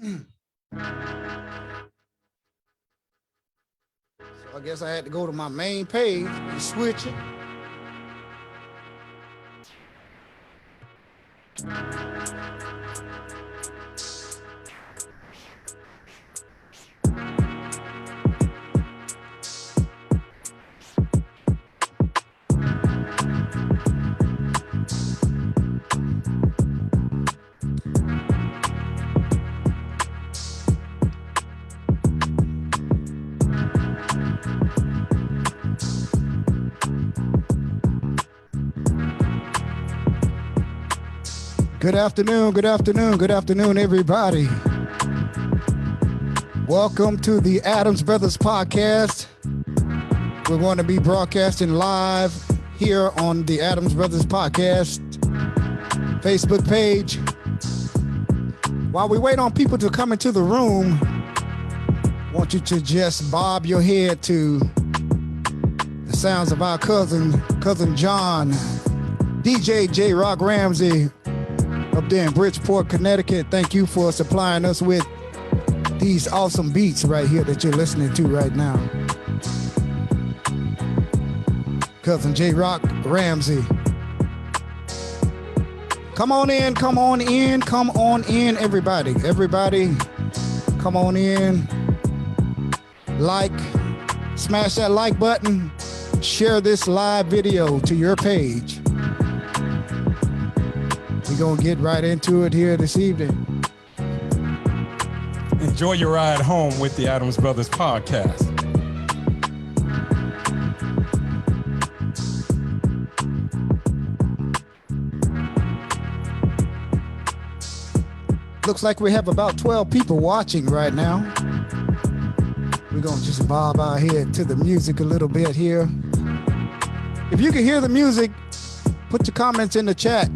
I guess I had to go to my main page and switch it. Good afternoon, everybody. Welcome to the Adams Brothers Podcast. We're going to be broadcasting live here on the Adams Brothers Podcast Facebook page. While we wait on people to come into the room, I want you to just bob your head to the sounds of our cousin John, DJ J. Rock Ramsey, up there in Bridgeport, Connecticut. Thank you for supplying us with these awesome beats right here that you're listening to right now. Cousin J. Rock Ramsey. Come on in, everybody. Everybody, come on in. Smash that like button. Share this live video to your page. We're going to get right into it here this evening. Enjoy your ride home with the Adams Brothers Podcast. Looks like we have about 12 people watching right now. We're going to just bob our head to the music a little bit here. If you can hear the music, put your comments in the chat.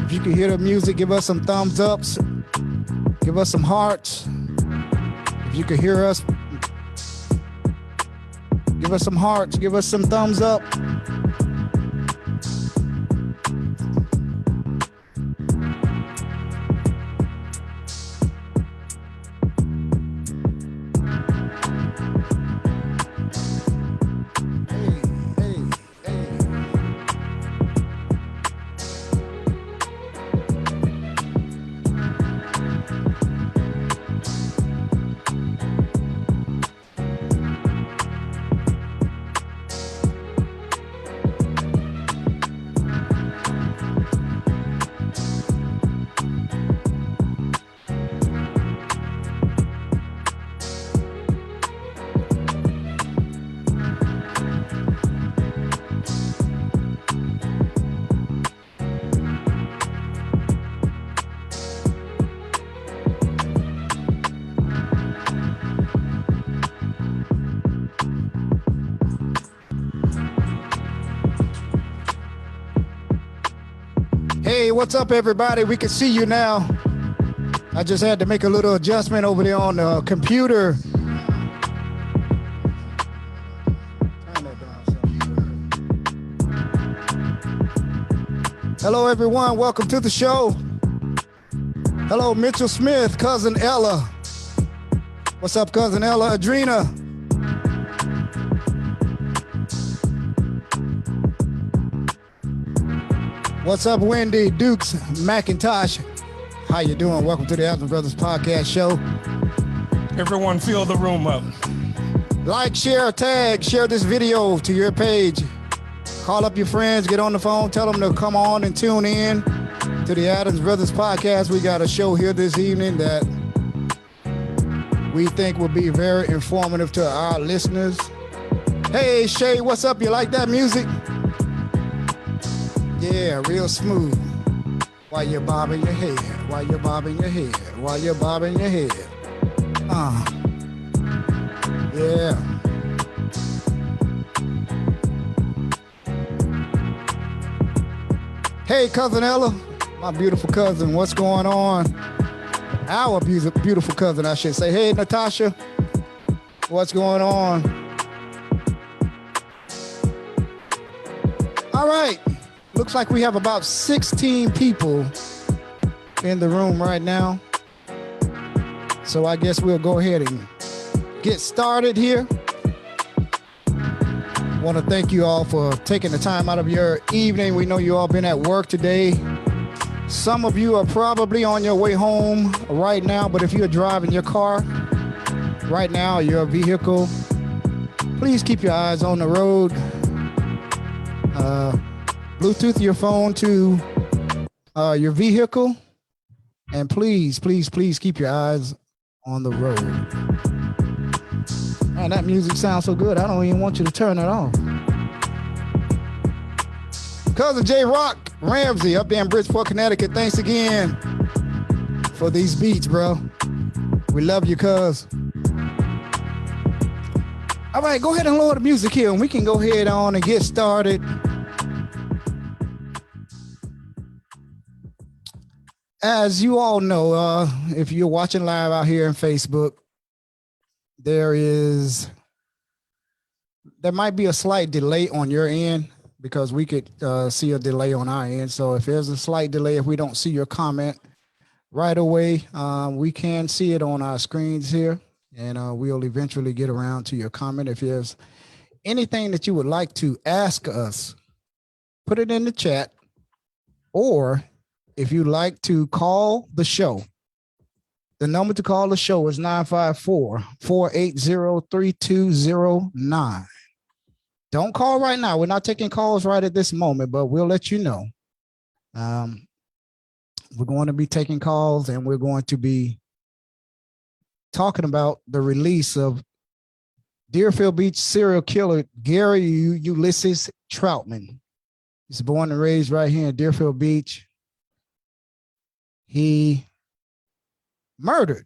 If you can hear the music, give us some thumbs ups. Give us some hearts. If you can hear us, give us some hearts. Give us some thumbs up. Hey, what's up, everybody? We can see you now. I just had to make a little adjustment over there on the computer. Hello, everyone. Welcome to the show. Hello, Mitchell Smith, Cousin Ella. What's up, Cousin Ella? Adrena. What's up, Wendy, Dukes, McIntosh? How you doing? Welcome to the Adams Brothers Podcast show. Everyone fill the room up. Like, share, tag, share this video to your page. Call up your friends, get on the phone, tell them to come on and tune in to the Adams Brothers Podcast. We got a show here this evening that we think will be very informative to our listeners. Hey, Shay, what's up? You like that music? Yeah, real smooth. While you're bobbing your head, while you're bobbing your head, while you're bobbing your head. Yeah. Hey, Cousin Ella, my beautiful cousin, what's going on? Our beautiful cousin, I should say. Hey, Natasha, what's going on? All right. Looks like we have about 16 people in the room right now. So I guess we'll go ahead and get started here. Want to thank you all for taking the time out of your evening. We know you all been at work today. Some of you are probably on your way home right now, but if you're driving your car right now, your vehicle, please keep your eyes on the road. Bluetooth your phone to your vehicle, and please keep your eyes on the road. Man, that music sounds so good. I don't even want you to turn it off. Cousin J Rock Ramsey up there in Bridgeport, Connecticut. Thanks again for these beats, bro. We love you, cuz. All right, go ahead and lower the music here, and we can go ahead on and get started. As you all know, if you're watching live out here on Facebook, there might be a slight delay on your end because we could see a delay on our end. So if there's a slight delay, if we don't see your comment right away, we can see it on our screens here, and we'll eventually get around to your comment. If there's anything that you would like to ask us, put it in the chat, or if you'd like to call the show, the number to call the show is 954-480-3209. Don't call right now. We're not taking calls right at this moment, but we'll let you know. We're going to be taking calls, and we're going to be talking about the release of Deerfield Beach serial killer Gary Ulysses Troutman. He's born and raised right here in Deerfield Beach. He murdered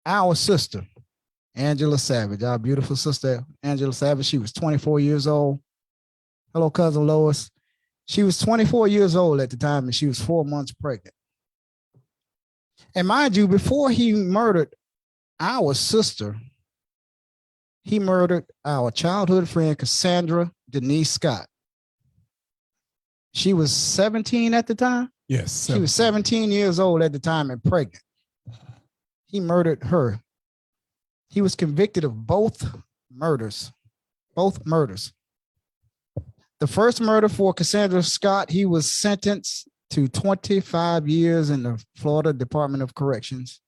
our sister, Angela Savage, our beautiful sister, Angela Savage. She was 24 years old. Hello, cousin Lois. She was 24 years old at the time, and she was 4 months pregnant. And mind you, before he murdered our sister, he murdered our childhood friend, Cassandra Denise Scott. She was 17 at the time. Yes. 17. She was 17 years old at the time and pregnant. He murdered her. He was convicted of both murders. The first murder for Cassandra Scott, he was sentenced to 25 years in the Florida Department of Corrections.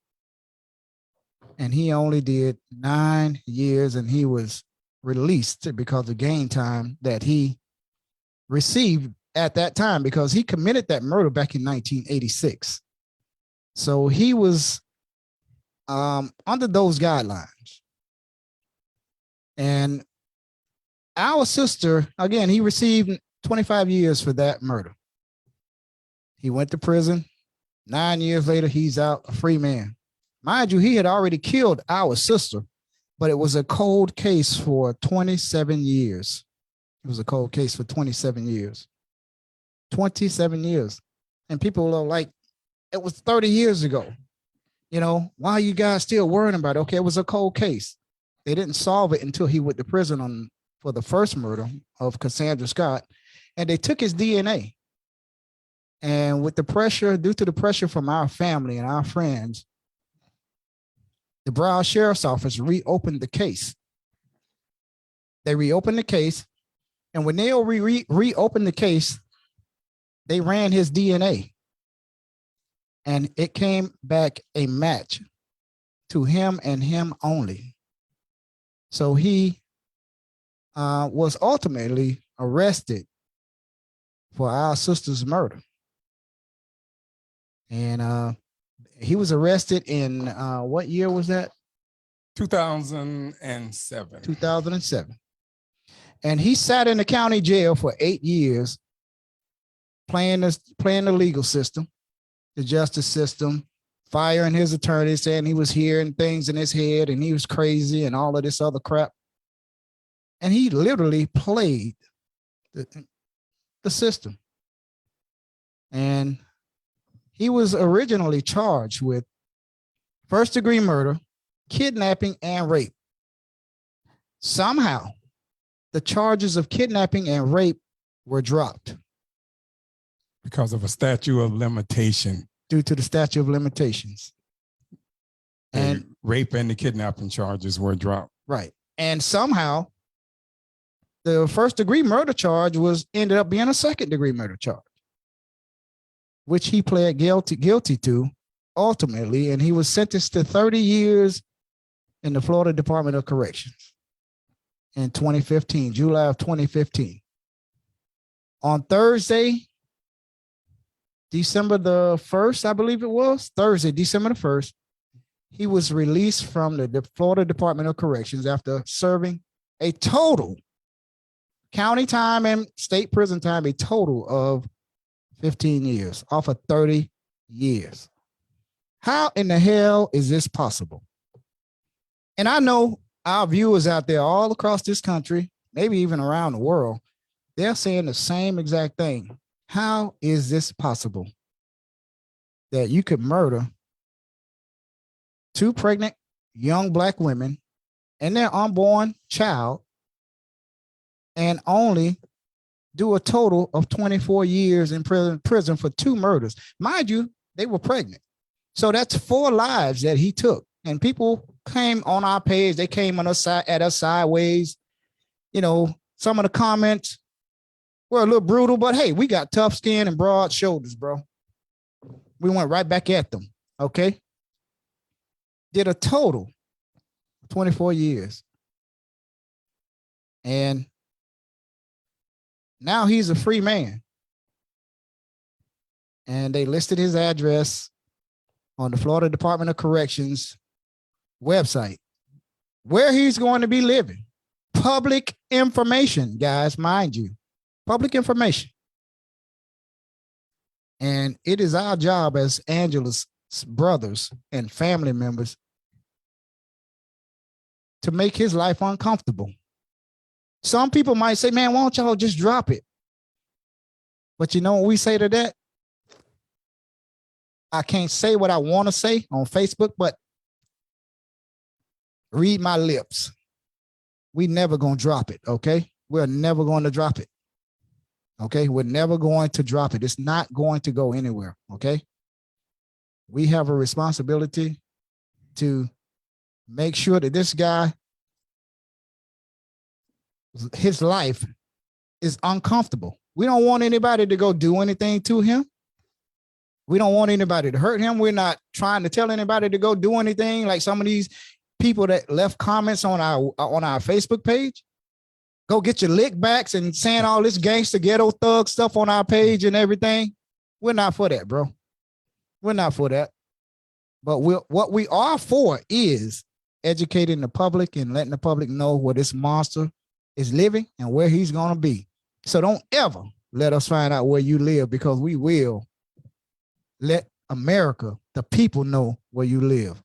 And he only did 9 years, and he was released because of gain time that he received at that time, because he committed that murder back in 1986. So he was under those guidelines. And our sister, again, he received 25 years for that murder. He went to prison. 9 years later, he's out, a free man. Mind you, he had already killed our sister, but it was a cold case for 27 years. It was a cold case for 27 years. 27 years. And people are like, it was 30 years ago. You know, why are you guys still worrying about it? Okay, it was a cold case. They didn't solve it until he went to prison for the first murder of Cassandra Scott. And they took his DNA. And with the pressure, due to the pressure from our family and our friends, the Broward Sheriff's Office reopened the case. They reopened the case. And when they reopened the case, they ran his DNA, and it came back a match to him and him only. So he was ultimately arrested for our sister's murder. And he was arrested in, what year was that? 2007. 2007. And he sat in the county jail for 8 years, playing the legal system, the justice system, firing his attorney, saying he was hearing things in his head and he was crazy and all of this other crap. And he literally played the system. And he was originally charged with first-degree murder, kidnapping, and rape. Somehow, the charges of kidnapping and rape were dropped. Because of a statute of limitation. Due to the statute of limitations. And rape and the kidnapping charges were dropped. Right. And somehow the first degree murder charge ended up being a second degree murder charge, which he pled guilty to ultimately. And he was sentenced to 30 years in the Florida Department of Corrections in 2015, July of 2015. On Thursday, December the 1st, I believe it was, Thursday, December the 1st, he was released from the Florida Department of Corrections after serving a total county time and state prison time, a total of 15 years off of 30 years. How in the hell is this possible? And I know our viewers out there all across this country, maybe even around the world, they're saying the same exact thing. How is this possible that you could murder 2 pregnant young Black women and their unborn child and only do a total of 24 years in prison for 2 murders? Mind you, they were pregnant. So that's 4 lives that he took. And people came on our page. They came on us at us sideways. You know, some of the comments were a little brutal, but hey, we got tough skin and broad shoulders, bro. We went right back at them. Okay. Did a total 24 years. And now he's a free man. And they listed his address on the Florida Department of Corrections website where he's going to be living. Public information, guys, mind you. Public information. And it is our job as Angela's brothers and family members to make his life uncomfortable. Some people might say, man, why don't y'all just drop it? But you know what we say to that? I can't say what I want to say on Facebook, but read my lips. We never going to drop it, okay? We're never going to drop it. Okay? We're never going to drop it. It's not going to go anywhere, okay? We have a responsibility to make sure that this guy, his life is uncomfortable. We don't want anybody to go do anything to him. We don't want anybody to hurt him. We're not trying to tell anybody to go do anything like some of these people that left comments on our Facebook page. Go get your lick backs and saying all this gangster ghetto thug stuff on our page and everything. We're not for that, bro. We're not for that. But what we are for is educating the public and letting the public know where this monster is living and where he's going to be. So don't ever let us find out where you live, because we will let America, the people, know where you live.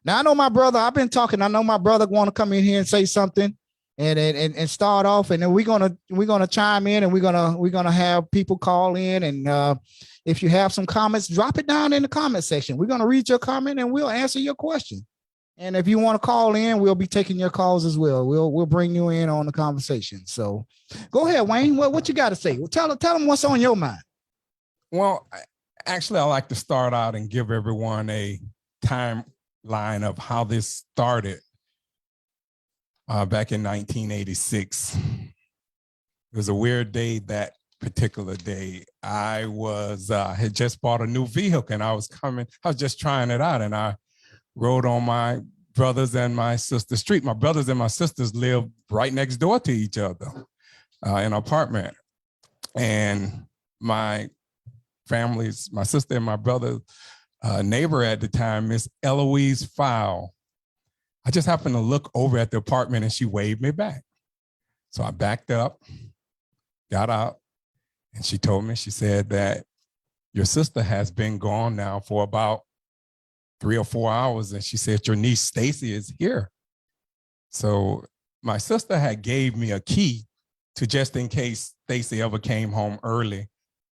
Now, I know my brother, I've been talking. I know my brother want to come in here and say something and start off, and then we're gonna chime in, and we're gonna have people call in, and if you have some comments, drop it down in the comment section. We're gonna read your comment and we'll answer your question. And if you want to call in, we'll be taking your calls as well. We'll bring you in on the conversation. So go ahead, Wayne. What you got to say? Well, tell them what's on your mind. Well, actually, I like to start out and give everyone a timeline of how this started back in 1986. It was a weird day that particular day. I had just bought a new vehicle, and I was just trying it out, and I rode on my brothers and my sister's street. My brothers and my sisters lived right next door to each other in an apartment. And my sister and my brother neighbor at the time, Miss Eloise Fowl, I just happened to look over at the apartment and she waved me back. So I backed up, got out, and she told me, she said that your sister has been gone now for about 3 or 4 hours. And she said, your niece Stacy is here. So my sister had gave me a key to, just in case Stacy ever came home early,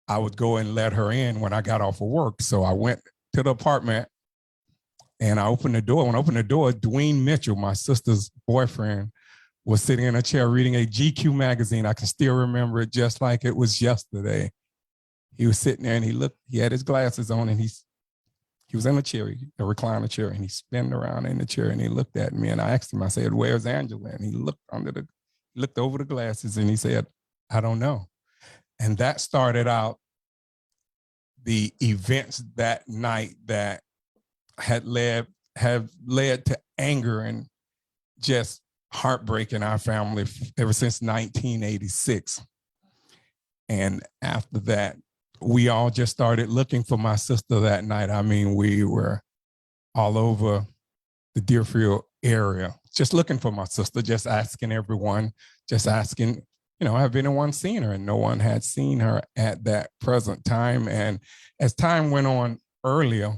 I would go and let her in when I got off of work. So I went to the apartment and I opened the door. When I opened the door, Dwayne Mitchell, my sister's boyfriend, was sitting in a chair reading a GQ magazine. I can still remember it just like it was yesterday. He was sitting there and he had his glasses on, and He was in a chair, a recliner chair, and he spun around in the chair and he looked at me, and I asked him, I said, "Where's Angela?" And he looked over the glasses and he said, "I don't know." And that started out the events that night that have led to anger and just heartbreak in our family ever since 1986. And after that, we all just started looking for my sister that night. I mean, we were all over the Deerfield area, just looking for my sister, just asking everyone, just asking, have anyone seen her? And no one had seen her at that present time. And as time went on earlier,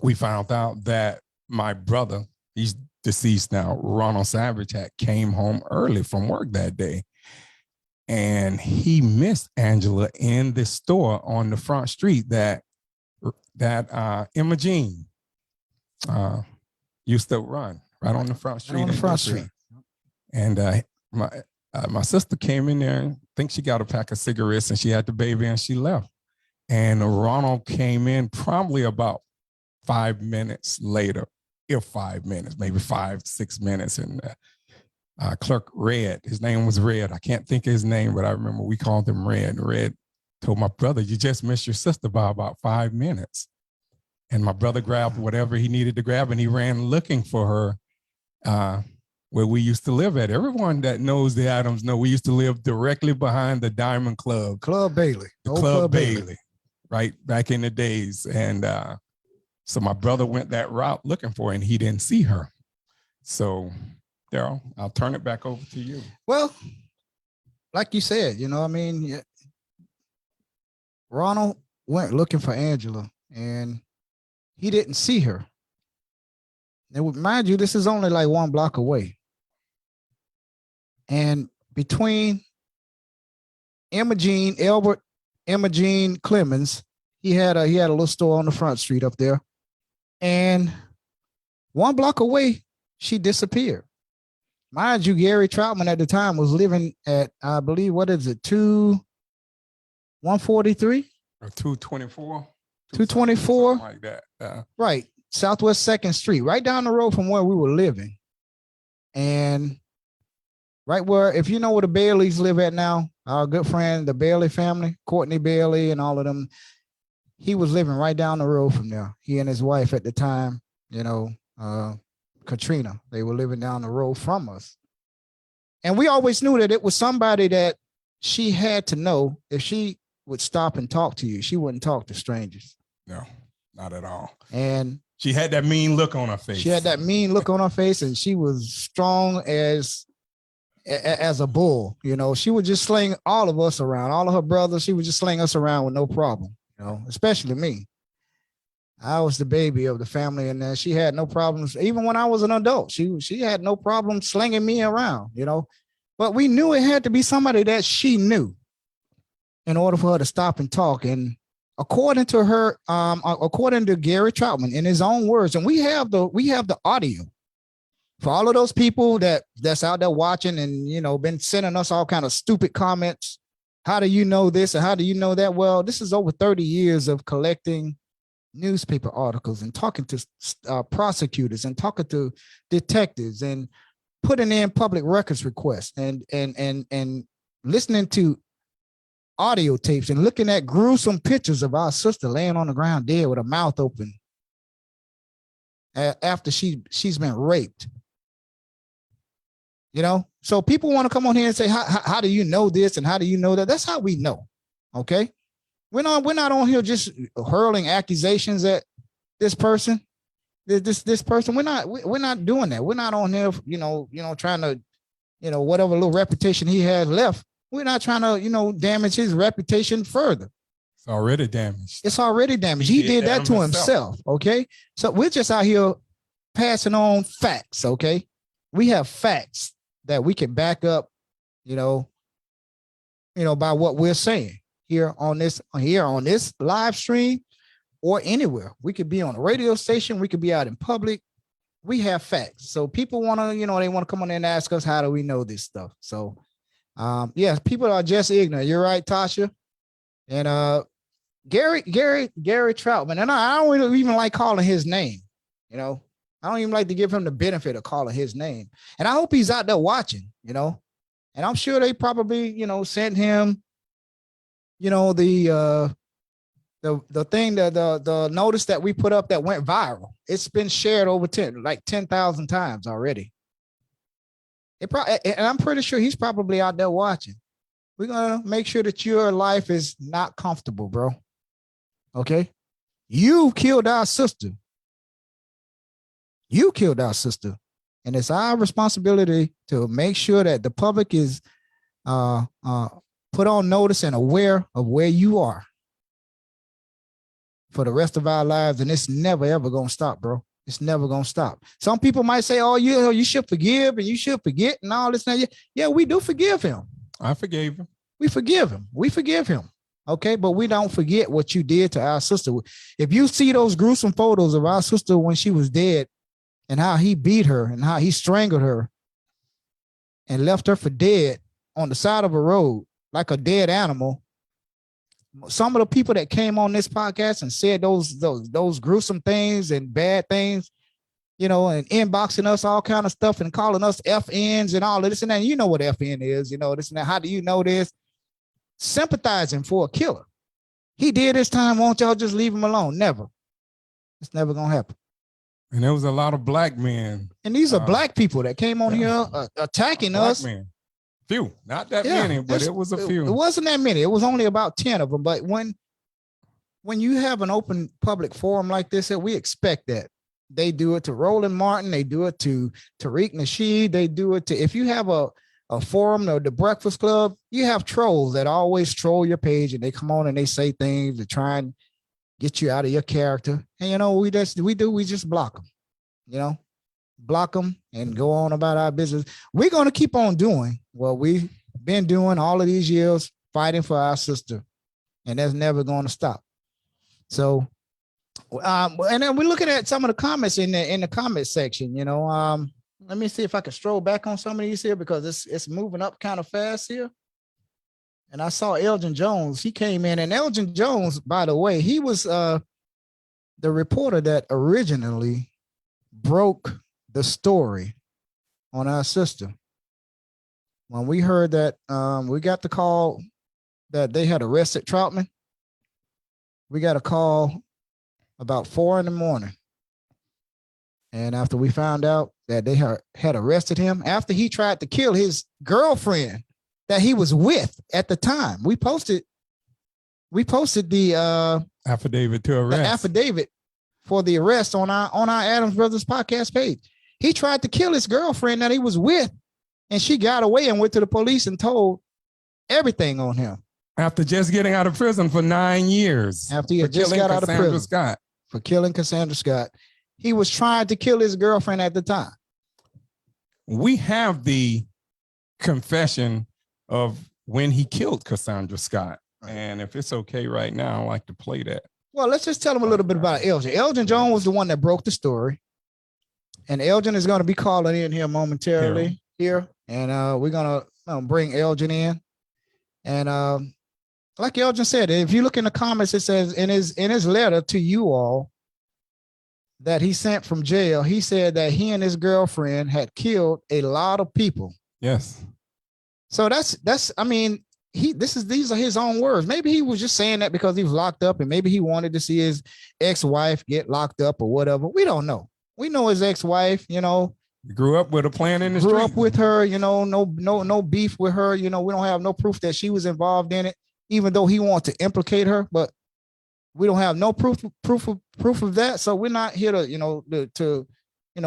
we found out that my brother, he's deceased now, Ronald Savage, came home early from work that day. And he missed Angela in the store on the front street that Emma Jean used to run right on the front street. On the front street. And my sister came in there, I think she got a pack of cigarettes, and she had the baby and she left. And Ronald came in probably about 5 minutes later, if 5 minutes, maybe 5-6 minutes. And clerk Red, his name was Red. I can't think of his name, but I remember we called him Red. And Red told my brother, "You just missed your sister by about 5 minutes." And my brother grabbed whatever he needed to grab, and he ran looking for her where we used to live at. Everyone that knows the Adams know we used to live directly behind the Diamond Club. Club Bailey. The Club Bailey, right back in the days. And so my brother went that route looking for her, and he didn't see her. So, Daryl, I'll turn it back over to you. Well, like you said, Ronald went looking for Angela, and he didn't see her. And mind you, this is only like 1 block away. And between Emma Jean Clemens, he had a little store on the front street up there. And 1 block away, she disappeared. Mind you, Gary Troutman at the time was living at, I believe, 143? Or 224? 224? Like that. Right. Southwest 2nd Street, right down the road from where we were living. And right where, if you know where the Baileys live at now, our good friend, the Bailey family, Courtney Bailey and all of them, he was living right down the road from there. He and his wife at the time, Katrina, they were living down the road from us. And we always knew that it was somebody that she had to know. If she would stop and talk to you, she wouldn't talk to strangers. No, not at all. And she had that mean look on her face. She had that mean look on her face, and she was strong as a bull. She would just sling all of us around, all of her brothers. She would just sling us around with no problem, especially me. I was the baby of the family, and she had no problems. Even when I was an adult, she had no problem slinging me around, But we knew it had to be somebody that she knew in order for her to stop and talk. And according to her, according to Gary Troutman, in his own words, and we have the audio for all of those people that's out there watching and been sending us all kind of stupid comments. How do you know this and how do you know that? Well, this is over 30 years of collecting newspaper articles and talking to prosecutors and talking to detectives and putting in public records requests and listening to audio tapes and looking at gruesome pictures of our sister laying on the ground dead with her mouth open after she's been raped. So people want to come on here and say, how do you know this and how do you know that? That's how we know. Okay. We're not on here just hurling accusations at this person. This person. We're not doing that. We're not on here, trying to, whatever little reputation he has left. We're not trying to, damage his reputation further. It's already damaged. It's already damaged. He did that to himself. Okay. So we're just out here passing on facts. Okay. We have facts that we can back up, by what we're saying here on this live stream or anywhere. We could be on a radio station. We could be out in public. We have facts. So people want to, they want to come on in and ask us, how do we know this stuff? So, yes, people are just ignorant. You're right, Tasha. And Gary Troutman, and I don't even like calling his name. You know, I don't even like to give him the benefit of calling his name. And I hope he's out there watching. You know, and I'm sure they probably sent him, the thing that the notice that we put up that went viral. It's been shared over 10,000 times already. And I'm pretty sure he's probably out there watching. We're gonna make sure that your life is not comfortable, bro. Okay, you killed our sister. You killed our sister, and it's our responsibility to make sure that the public is put on notice and aware of where you are for the rest of our lives. And it's never ever gonna stop, bro. It's never gonna stop. Some people might say, "Oh, you should forgive and you should forget and all this." Yeah, we do forgive him. I forgave him. We forgive him. We forgive him. Okay, but we don't forget what you did to our sister. If you see those gruesome photos of our sister when she was dead and how he beat her and how he strangled her and left her for dead on the side of a road like a dead animal, some of the people that came on this podcast and said those gruesome things and bad things, and inboxing us all kind of stuff and calling us FNs and all of this and that. You know what FN is, this and that. How do you know this? Sympathizing for a killer. He did his time. Won't y'all just leave him alone? Never. It's never going to happen. And there was a lot of black men. And these are black people that came on here attacking us. Men. Few, not that many, but it was a few. It wasn't that many. It was only about 10 of them. But when you have an open public forum like this, we expect that. They do it to Roland Martin. They do it to Tariq Nasheed. They do it to, if you have a forum or the Breakfast Club, you have trolls that always troll your page and they come on and they say things to try and get you out of your character. And, we just block them, block them and go on about our business. We're going to keep on doing what we've been doing all of these years, fighting for our sister. And that's never going to stop. So, and then we're looking at some of the comments in the comment section, let me see if I can stroll back on some of these here because it's moving up kind of fast here. And I saw Elgin Jones. He came in, and Elgin Jones, by the way, he was the reporter that originally broke the story on our sister. When we heard that, we got the call that they had arrested Troutman. We got a call about 4 a.m. And after we found out that they had arrested him, after he tried to kill his girlfriend that he was with at the time, we posted the affidavit to arrest. The affidavit for the arrest on our Adams Brothers podcast page. He tried to kill his girlfriend that he was with, and she got away and went to the police and told everything on him. After just getting out of prison for 9 years. After he had just got out of prison. Scott. For killing Cassandra Scott. He was trying to kill his girlfriend at the time. We have the confession of when he killed Cassandra Scott. And if it's okay right now, I'd like to play that. Well, let's just tell him a little bit about Elgin. Elgin Jones was the one that broke the story. And Elgin is going to be calling in here momentarily here. And we're going to bring Elgin in. And like Elgin said, if you look in the comments, it says in his letter to you all that he sent from jail, he said that he and his girlfriend had killed a lot of people. Yes. So these are his own words. Maybe he was just saying that because he was locked up and maybe he wanted to see his ex-wife get locked up or whatever. We don't know. We know his ex-wife, grew up with a plan in the street. Grew up with her, no beef with her. We don't have no proof that she was involved in it, even though he wanted to implicate her, but we don't have no proof of that. So we're not here to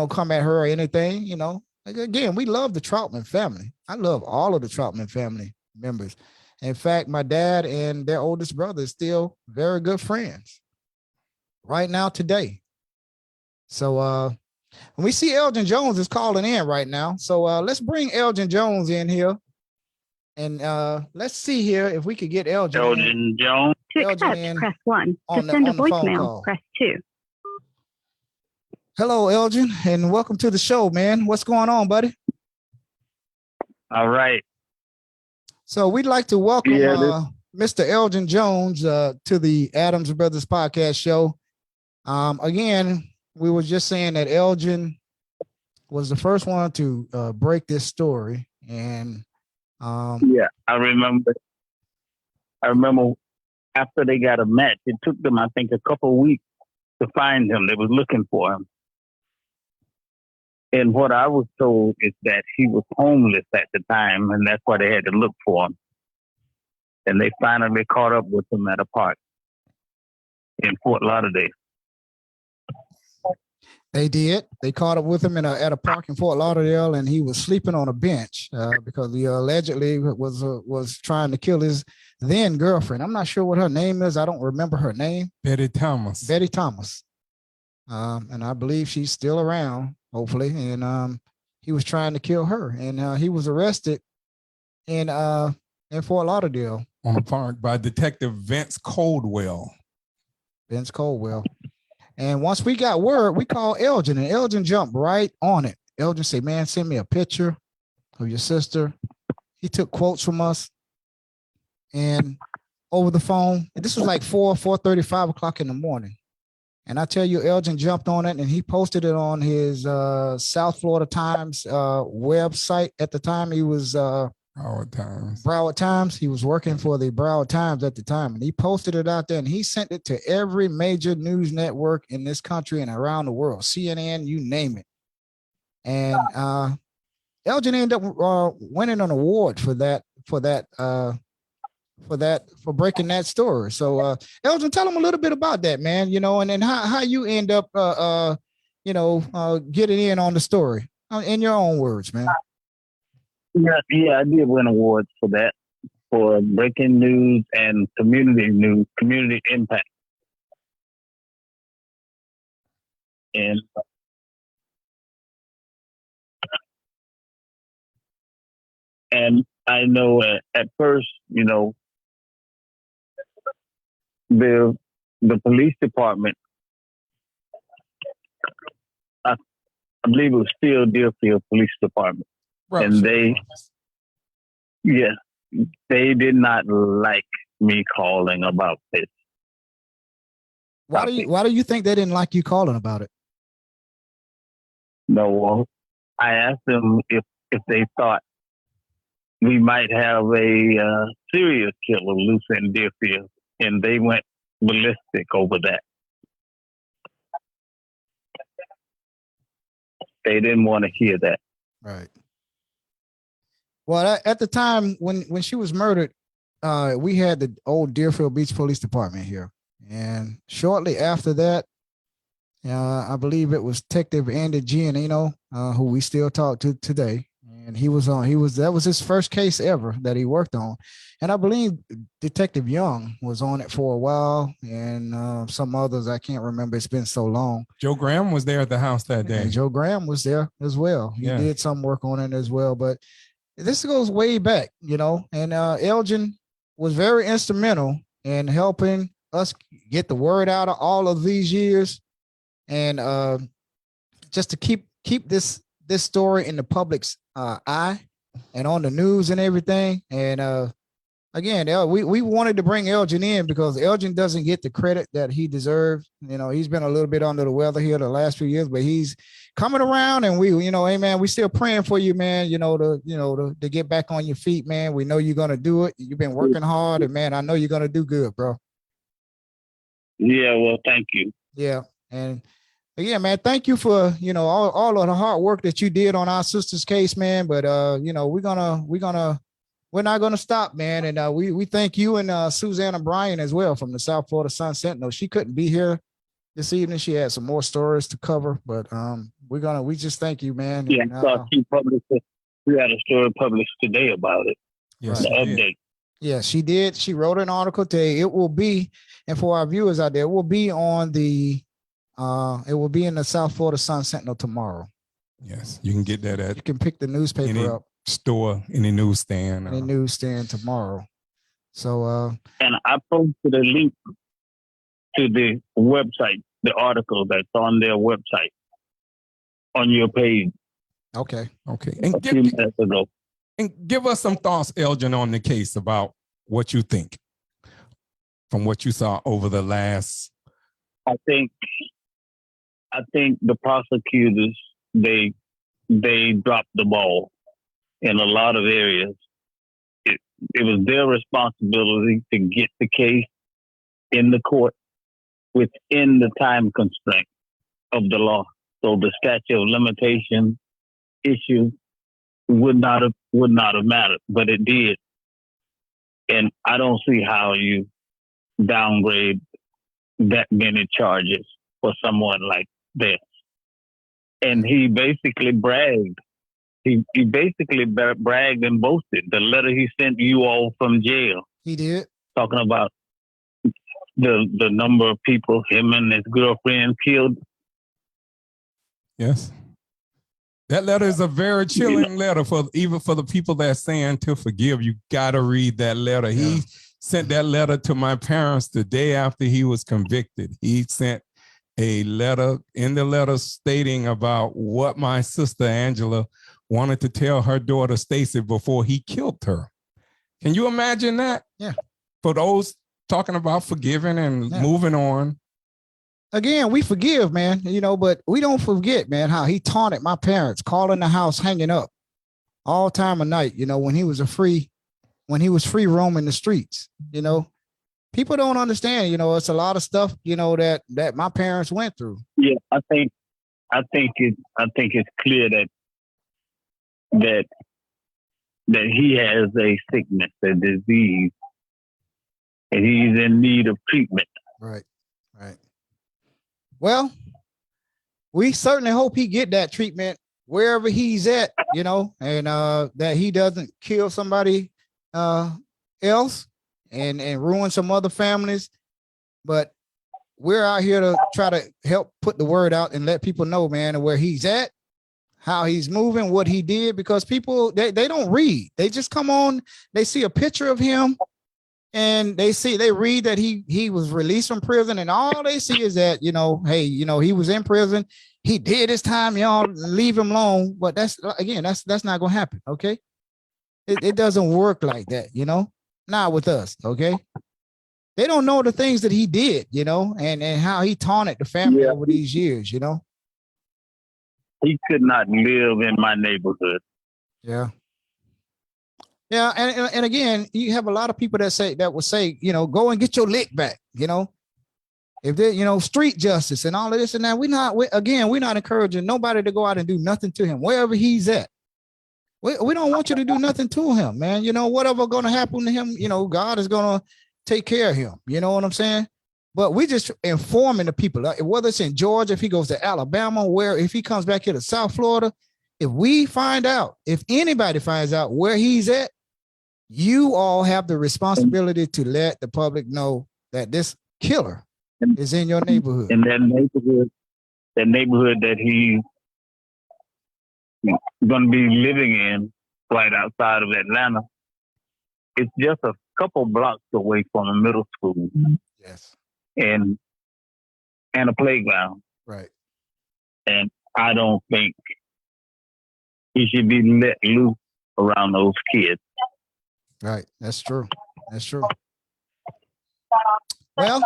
come at her or anything, Again, we love the Troutman family. I love all of the Troutman family members. In fact, my dad and their oldest brother is still very good friends right now today. So when we see Elgin Jones is calling in right now. So let's bring Elgin Jones in here. And let's see here if we could get Elgin Jones. To Elgin accept, press 1. To send a voicemail, press 2. Hello, Elgin, and welcome to the show, man. What's going on, buddy? All right. So we'd like to welcome Mr. Elgin Jones to the Adams Brothers Podcast show. Again, we were just saying that Elgin was the first one to break this story. And yeah, I remember after they got a match, it took them, I think, a couple of weeks to find him. They was looking for him. And what I was told is that he was homeless at the time, and that's why they had to look for him. And they finally caught up with him at a park in Fort Lauderdale. They did. They caught up with him at a park in Fort Lauderdale, and he was sleeping on a bench because he allegedly was trying to kill his then girlfriend. I'm not sure what her name is. I don't remember her name. Betty Thomas. Betty Thomas. And I believe she's still around, hopefully. And he was trying to kill her, and he was arrested in Fort Lauderdale On a park by Detective Vince Coldwell. Vince Coldwell. And once we got word, we called Elgin, and Elgin jumped right on it. Elgin said, man, send me a picture of your sister. He took quotes from us and over the phone. And this was like 4:30, 5 o'clock in the morning. And I tell you, Elgin jumped on it, and he posted it on his South Florida Times website. At the time, he was Broward Times. He was working for the Broward Times at the time, and he posted it out there, and he sent it to every major news network in this country and around the world, CNN, you name it. And Elgin ended up winning an award for breaking that story. So Elgin, tell him a little bit about that, man, and then how you end up getting in on the story in your own words, man. Yeah, I did win awards for that, for breaking news and community impact. And I know at first, the police department, I believe it was still Deerfield Police Department. Right. And they did not like me calling about this. Why do you think they didn't like you calling about it? No, I asked them if they thought we might have a serial killer loose in Deerfield, and they went ballistic over that. They didn't want to hear that. Right. Well, at the time when she was murdered, we had the old Deerfield Beach Police Department here. And shortly after that, I believe it was Detective Andy Giannino, who we still talk to today. And that was his first case ever that he worked on. And I believe Detective Young was on it for a while, and some others, I can't remember. It's been so long. Joe Graham was there at the house that day. And Joe Graham was there as well. He did some work on it as well, but this goes way back, and Elgin was very instrumental in helping us get the word out of all of these years, and just to keep this story in the public's eye and on the news and everything. And again, we wanted to bring Elgin in because Elgin doesn't get the credit that he deserves. He's been a little bit under the weather here the last few years, but he's coming around, and hey man, we still praying for you, man, to get back on your feet, man. We know you're going to do it. You've been working hard, and man, I know you're going to do good, bro. Yeah. Well, thank you. Yeah. And again, man, thank you for, all of the hard work that you did on our sister's case, man. But, we're not going to stop, man. And we thank you and Susanna Bryan as well from the South Florida Sun Sentinel. She couldn't be here this evening. She had some more stories to cover, but we just thank you, man. Yeah, and, she published it. We had a story published today about it. Yes, the update. Yeah, she did. She wrote an article today. It will be, and for our viewers out there, it will be on it will be in the South Florida Sun Sentinel tomorrow. Yes, you can get that you can pick the newspaper up. Store, any newsstand. Any newsstand tomorrow. So and I posted a link to the website, the article that's on their website on your page. Okay. And give us some thoughts, Elgin, on the case about what you think. from what you saw over the last? I think the prosecutors, they dropped the ball in a lot of areas. It was their responsibility to get the case in the court within the time constraint of the law. So the statute of limitation issue would not have mattered, but it did. And I don't see how you downgrade that many charges for someone like this. And he basically bragged. He basically bragged and boasted. The letter he sent you all from jail. He did. Talking about the number of people him and his girlfriend killed. Yes. That letter is a very chilling letter even for the people that's saying to forgive. You got to read that letter. Yeah. He sent that letter to my parents the day after he was convicted. He sent a letter in the letter stating about what my sister Angela wanted to tell her daughter Stacy before he killed her. Can you imagine that? Yeah. For those talking about forgiving and moving on. Again, we forgive, man, but we don't forget, man, how he taunted my parents, calling the house hanging up all time of night, when he was free roaming the streets, People don't understand, it's a lot of stuff, that my parents went through. Yeah, I think it's clear that he has a sickness, a disease, and he's in need of treatment. Right. Well, we certainly hope he get that treatment wherever he's at, and that he doesn't kill somebody else and ruin some other families. But we're out here to try to help put the word out and let people know, man, where he's at, how he's moving, what he did, because people, they don't read. They just come on, they see a picture of him and they read that he was released from prison, and all they see is that, hey, he was in prison. He did his time, y'all leave him alone. But that's not going to happen. Okay. It doesn't work like that, not with us. Okay. They don't know the things that he did, and how he taunted the family over these years, He could not live in my neighborhood. Yeah. Yeah, and again, you have a lot of people that will say, go and get your lick back, if they, street justice and all of this and that. We're not encouraging nobody to go out and do nothing to him wherever he's at. We don't want you to do nothing to him, man. Whatever going to happen to him, God is going to take care of him. You know what I'm saying? But we just informing the people, whether it's in Georgia, if he goes to Alabama, if he comes back here to South Florida, if anybody finds out where he's at, you all have the responsibility to let the public know that this killer is in your neighborhood. In that neighborhood that he's going to be living in right outside of Atlanta, it's just a couple blocks away from a middle school. Yes. And a playground. Right. And I don't think he should be let loose around those kids. Right. That's true. Well,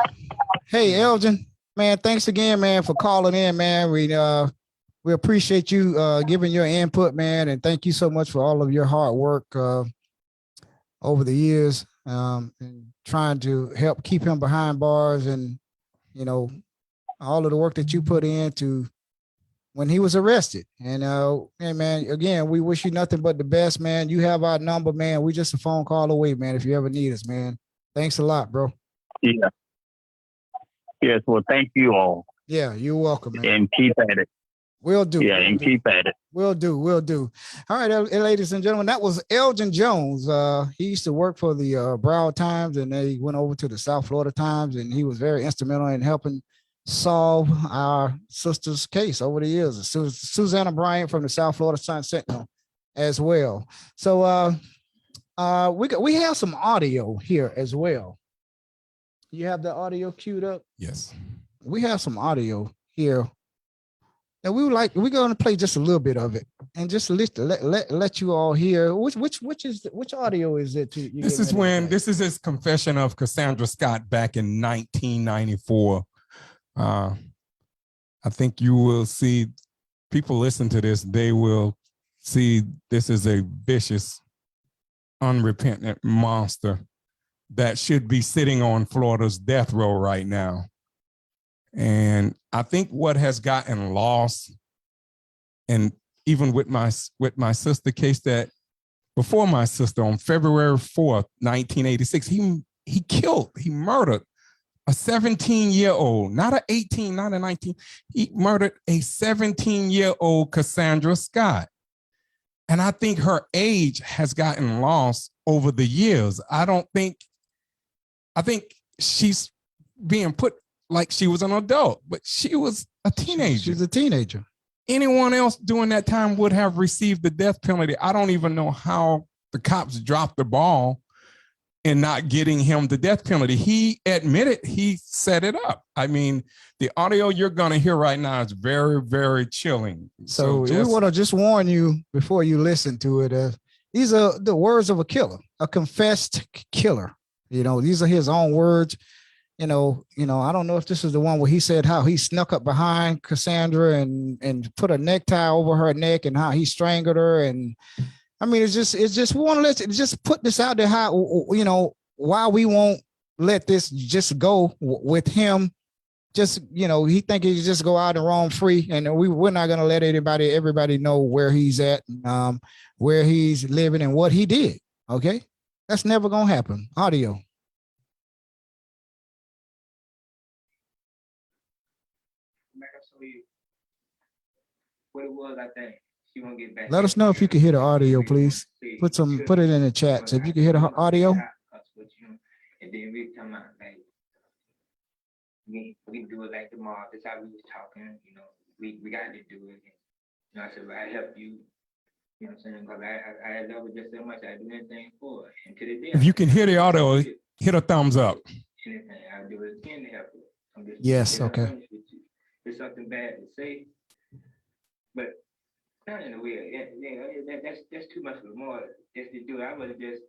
hey, Elgin, man, thanks again, man, for calling in, man. We appreciate you giving your input, man, and thank you so much for all of your hard work over the years, and trying to help keep him behind bars, and all of the work that you put into when he was arrested. And hey, man, again, we wish you nothing but the best, man. You have our number, man. We just a phone call away, man, if you ever need us, man. Thanks a lot, bro. Yeah. Yes, well, thank you all. Yeah, you're welcome, man. And keep at it. We'll do. Yeah, and keep at it. We'll do. All right, ladies and gentlemen, that was Elgin Jones. He used to work for the Broward Times, and they went over to the South Florida Times, and he was very instrumental in helping solve our sister's case over the years. Susanna Bryant from the South Florida Sun Sentinel as well. So we have some audio here as well. You have the audio queued up? Yes. We have some audio here And we're going to play just a little bit of it and just let you all hear which audio is it? This is his confession of Cassandra Scott back in 1994. I think you will see people listen to this. They will see this is a vicious, unrepentant monster that should be sitting on Florida's death row right now. And I think what has gotten lost, and even with my sister case, that before my sister on February 4th, 1986, he murdered a 17-year-old, not an 18, not a 19. He murdered a 17-year-old Cassandra Scott. And I think her age has gotten lost over the years. I think she's being put like she was an adult, but she was a teenager. She's a teenager. Anyone else during that time would have received the death penalty. I don't even know how the cops dropped the ball in not getting him the death penalty. He admitted he set it up. I mean, the audio you're going to hear right now is very, very chilling. So we want to just warn you before you listen to it. These are the words of a killer, a confessed killer. These are his own words. I don't know if this is the one where he said how he snuck up behind Cassandra and put a necktie over her neck and how he strangled her. And I mean, it's just we want to just put this out there, how, why we won't let this just go with him. Just, he think he can just go out and roam free. And we're not going to let everybody know where he's at, where he's living and what he did. Okay. That's never going to happen. Audio. What it was, I think she won't get back. Let us know if you can hear the audio, please. Put it in the chat. So if you can hear the audio. And then we come out like we do it like tomorrow. That's how we was talking. We got to do it. I said, well, I help you. You know what I'm saying? Because I love her just so much. I do anything for her. And to the day, if you can hear the audio, hit a thumbs up. Anything I do it again to help her. Yes. Okay. It's something bad to say. But not in a way. That's too much for more just to do. I would have just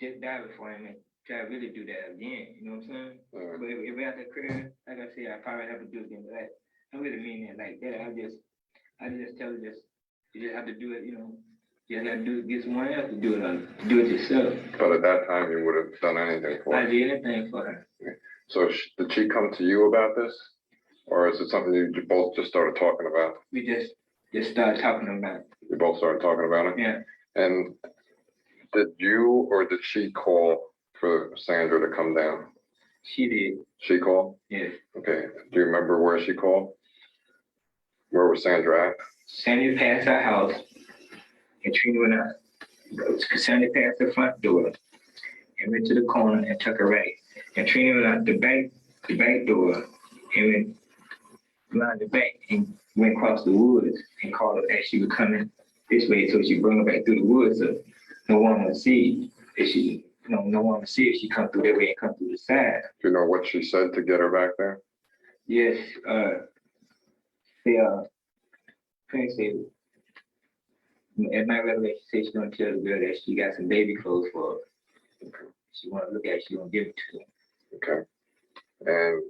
die before him and try to really do that again. You know what I'm saying? But if we have to career, like I said, I probably have to do it again. But I really mean it like that. I just tell her you just have to do it. You just have to do it. Get someone else to do it. Do it yourself. But at that time, you would have done anything for her. I did anything for her. So did she come to you about this, or is it something you both just started talking about? We just started talking about it. You both started talking about it? Yeah. And did you or did she call for Sandra to come down? She did. She called? Yes. Okay. Do you remember where she called? Where was Sandra at? Sandra passed our house, and Trina went out. Sandra passed the front door and went to the corner and took a right. And Trina went out the back door and went around the back and went across the woods and called her as she was coming this way, so she brought her back through the woods. So no one would see if she come through that way and come through the side. Do you know what she said to get her back there? Yes, Prince said, at my revelation, she said she's gonna tell the girl that she got some baby clothes for her. Okay. She wanna look at it, she gonna give it to her. Okay. And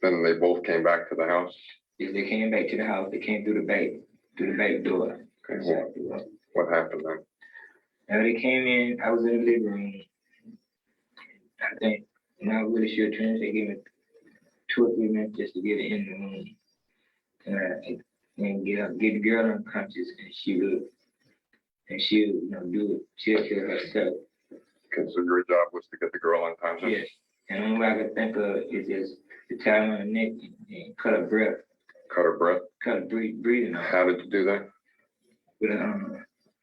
then they both came back to the house? Yes, they came back to the house. They came through the back door. Okay. What happened then? And they came in, I was in the living room. I think, I'm not really sure, Trina, they gave me 2 or 3 minutes just to get it in the room. And get the girl unconscious, and she'll do it. She'll kill herself. Okay, so your job was to get the girl unconscious? Yes. And the only way I could think of is just to tie her on the neck and cut her breath. Cut her breath? Cut her breathing off. How did you do that? With a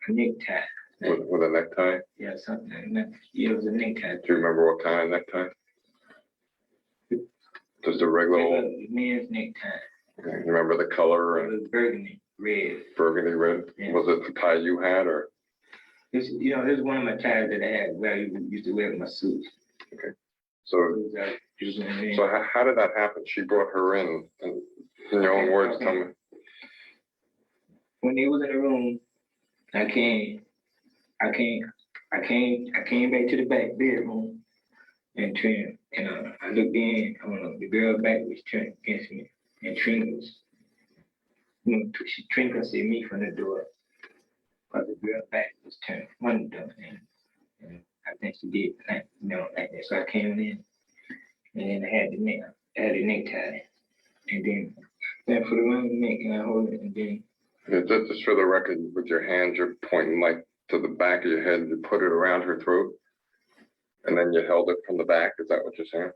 necktie. With a necktie? Yeah, something like that. Yeah, it was a necktie. Do you remember what kind of necktie? Just a regular men's necktie. Okay. You remember the color? It was burgundy red. Burgundy red? Yeah. Was it the tie you had, or? This is one of my ties that I had where I used to wear my suits. Okay. So how did that happen? She brought her in your own words, tell me. when they was in the room, I came back to the back bedroom and Trina, and I looked in, the girl back was turned against me, and Trina was, Trina could see me from the door, but the girl back was turned from the door, and I think she did, like that. So I came in, and then I had the necktie, and then for the round the neck, and I hold it, and then. Yeah, just for the record, with your hands, you're pointing like to the back of your head. You put it around her throat, and then you held it from the back. Is that what you're saying?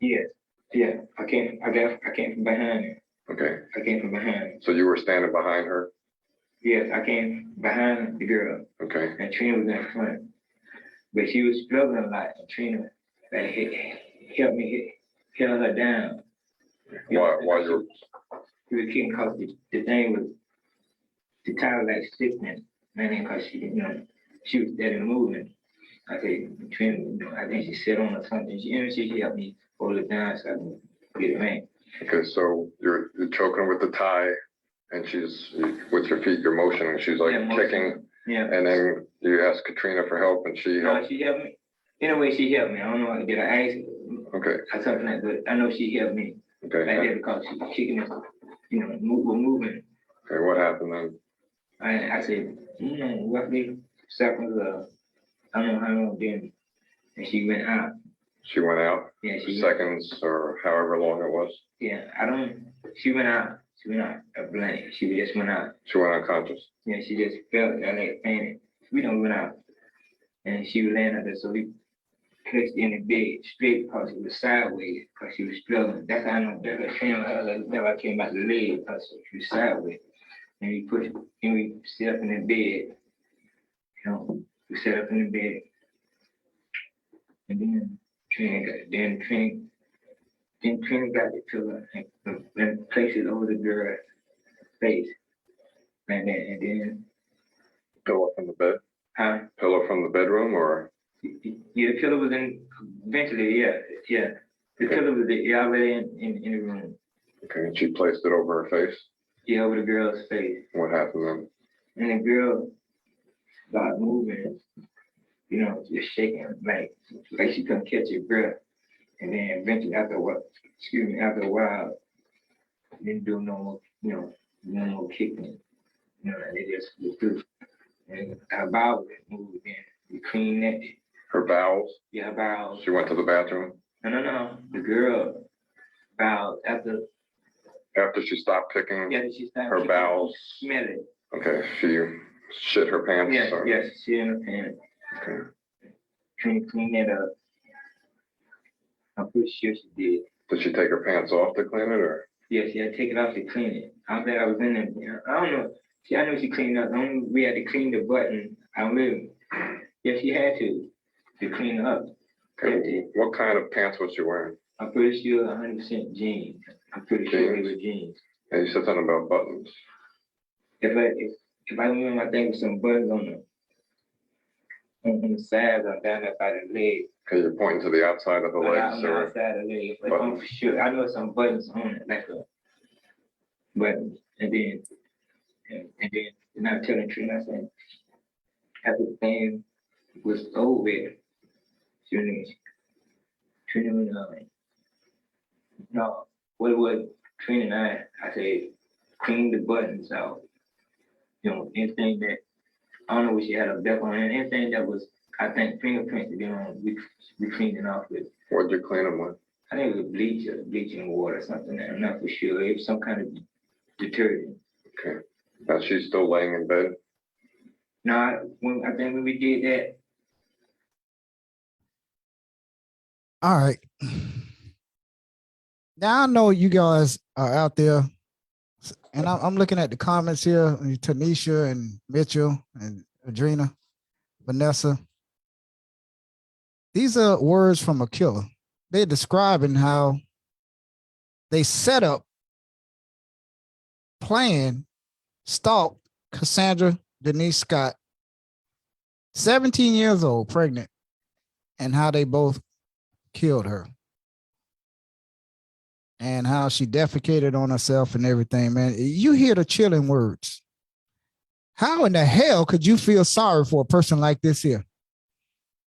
Yes. Yeah. I came from behind her. Okay. I came from behind her. So you were standing behind her? Yes, I came behind the girl. Okay. And Trina was in front, but she was struggling a lot. And Trina helped me held her down. While you were. She was kicking because the thing was, the tire was like stiffening, and then because she was steady moving. I said, Trina, I think she sat on or something. She helped me hold it down so I can get it right. Okay, so you're choking with the tie, and she's with your feet, you're motioning. She's like kicking. Yeah. And then you ask Katrina for help, and she helped. No, she helped me. In a way, she helped me. I don't know. Did I ask her? Okay. Or something like that. I know she helped me. Okay. Like that because she was kicking us. We're moving. Okay, what happened then? I said, roughly seconds. I don't know how long then, and she went out. She went out. Yeah, seconds or however long it was. Yeah, she went out. She went out a blank. She just went out. She went unconscious. Yeah, she just felt like fainted. We went out, and she was laying out there. So we placed in the bed straight because it was sideways because she was struggling. That's how I know that I came out the leg because she was sideways. And we sit up in the bed. We sat up in the bed, and then Trina got the pillow and placed it over the girl's face, and then Pillow from the bed. Huh? Pillow from the bedroom, or? Yeah, the pillow was eventually. Yeah. The pillow was already in the room. Okay, and she placed it over her face. Yeah, over the girl's face. What happened then? And the girl started moving, just shaking like she couldn't catch her breath. And then eventually after a while, didn't do no more kicking. And they just went through. And her bowels moved again. We cleaned that. Her bowels? Yeah, her bowels. She went to the bathroom? No. The girl bowels after she stopped kicking, she stopped her kicking, bowels. Smell it. Okay, she shit her pants. Yes, she shit in her pants. Okay. Clean that up. I'm pretty sure she did. Did she take her pants off to clean it, or? Yeah, she had to take it off to clean it. I was in there. I don't know. I know she cleaned up. We had to clean the button. Yeah, she had to clean up. Okay. What kind of pants was she wearing? I'm pretty sure 100% jeans. I'm pretty sure they were jeans. And you said something about buttons. If I remember, I think with some buttons on the sides or down there by the leg. Okay, you're pointing to the outside of the legs. On the outside of the leg. But I'm for sure. I know some buttons on it, like a button. And then I was telling Trina, I said, after the thing was over, Trina went no, what it was, Trina and I said, clean the buttons out. Anything that, I don't know if she had a belt on, and anything that was, I think, fingerprints, we cleaned it off with. What did you clean them with? I think it was bleaching water or something. I'm not for sure. It was some kind of detergent. Okay. Now she's still laying in bed? No, I think when we did that. All right. Now I know you guys are out there, and I'm looking at the comments here, Tanisha and Mitchell and Adrena, Vanessa. These are words from a killer. They're describing how they set up, planned, stalked Cassandra Denise Scott, 17 years old, pregnant, and how they both killed her. and how she defecated on herself and everything, man. You hear the chilling words. How in the hell could you feel sorry for a person like this here?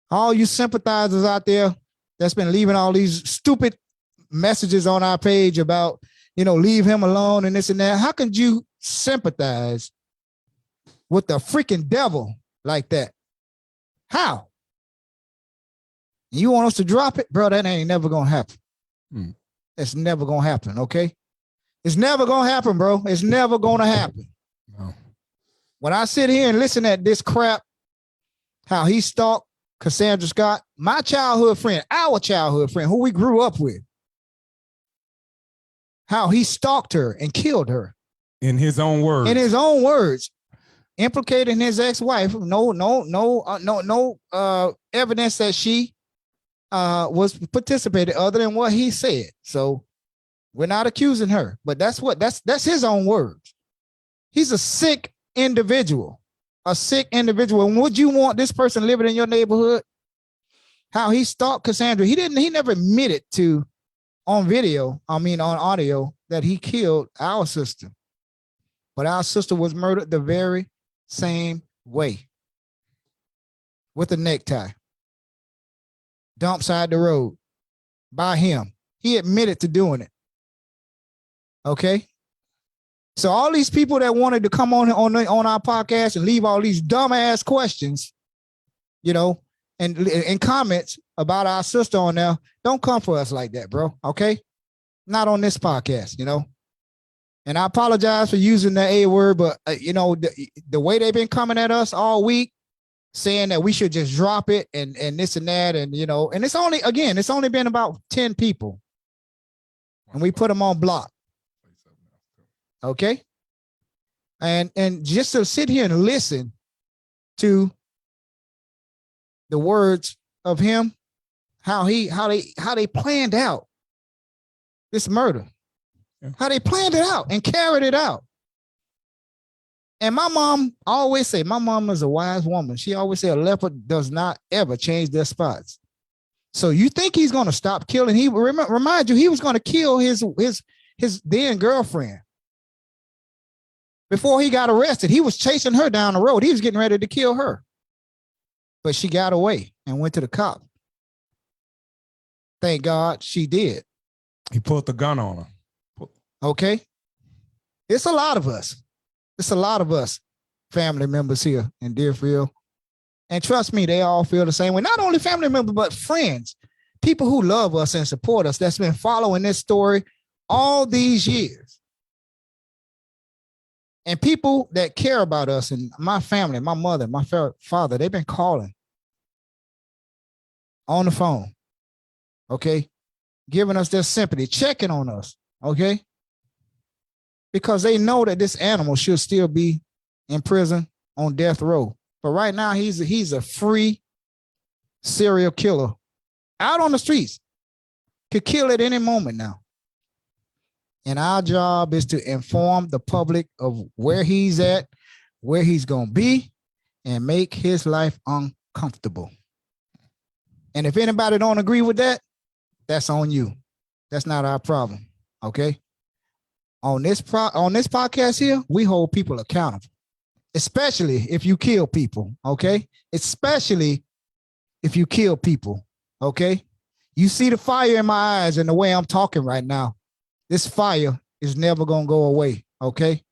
All you sympathizers out there that's been leaving all these stupid messages on our page about, leave him alone and this and that. How can you sympathize with the freaking devil like that? How? You want us to drop it? Bro, that ain't never going to happen. It's never going to happen, okay? It's never going to happen, bro. It's never going to happen. No. When I sit here and listen at this crap, how he stalked Cassandra Scott, my childhood friend, our childhood friend, who we grew up with, how he stalked her and killed her. In his own words. In his own words, implicating his ex-wife. No evidence that she was participated other than what he said. So we're not accusing her, but that's his own words. He's a sick individual. And would you want this person living in your neighborhood? How he stalked Cassandra. He never admitted to on audio that he killed our sister. But our sister was murdered the very same way. With a necktie. Dumped side the road by him. He admitted to doing it. Okay? So all these people that wanted to come on our podcast and leave all these dumbass questions, and comments about our sister on there, don't come for us like that, bro. Okay? Not on this podcast, And I apologize for using the A word, but the way they've been coming at us all week, saying that we should just drop it and this and that, and and it's only been about 10 people, and we put them on block. Okay. And just to sit here and listen to the words of him, how they planned out this murder, how they planned it out and carried it out. And my mom always say, my mom is a wise woman. She always say a leopard does not ever change their spots. So you think he's going to stop killing? He remind you, he was going to kill his then girlfriend. Before he got arrested, he was chasing her down the road. He was getting ready to kill her. But she got away and went to the cop. Thank God she did. He pulled the gun on her. Okay. It's a lot of us. It's a lot of us family members here in Deerfield. And trust me, they all feel the same way. Not only family members, but friends, people who love us and support us that's been following this story all these years. And people that care about us and my family, my mother, my father, they've been calling on the phone, okay? Giving us their sympathy, checking on us, okay? Because they know that this animal should still be in prison on death row. But right now, he's a free serial killer out on the streets. Could kill at any moment now. And our job is to inform the public of where he's at, where he's going to be, and make his life uncomfortable. And if anybody don't agree with that, that's on you. That's not our problem, okay? On this podcast here, we hold people accountable, especially if you kill people, okay? Especially if you kill people, okay? You see the fire in my eyes and the way I'm talking right now. This fire is never going to go away, okay?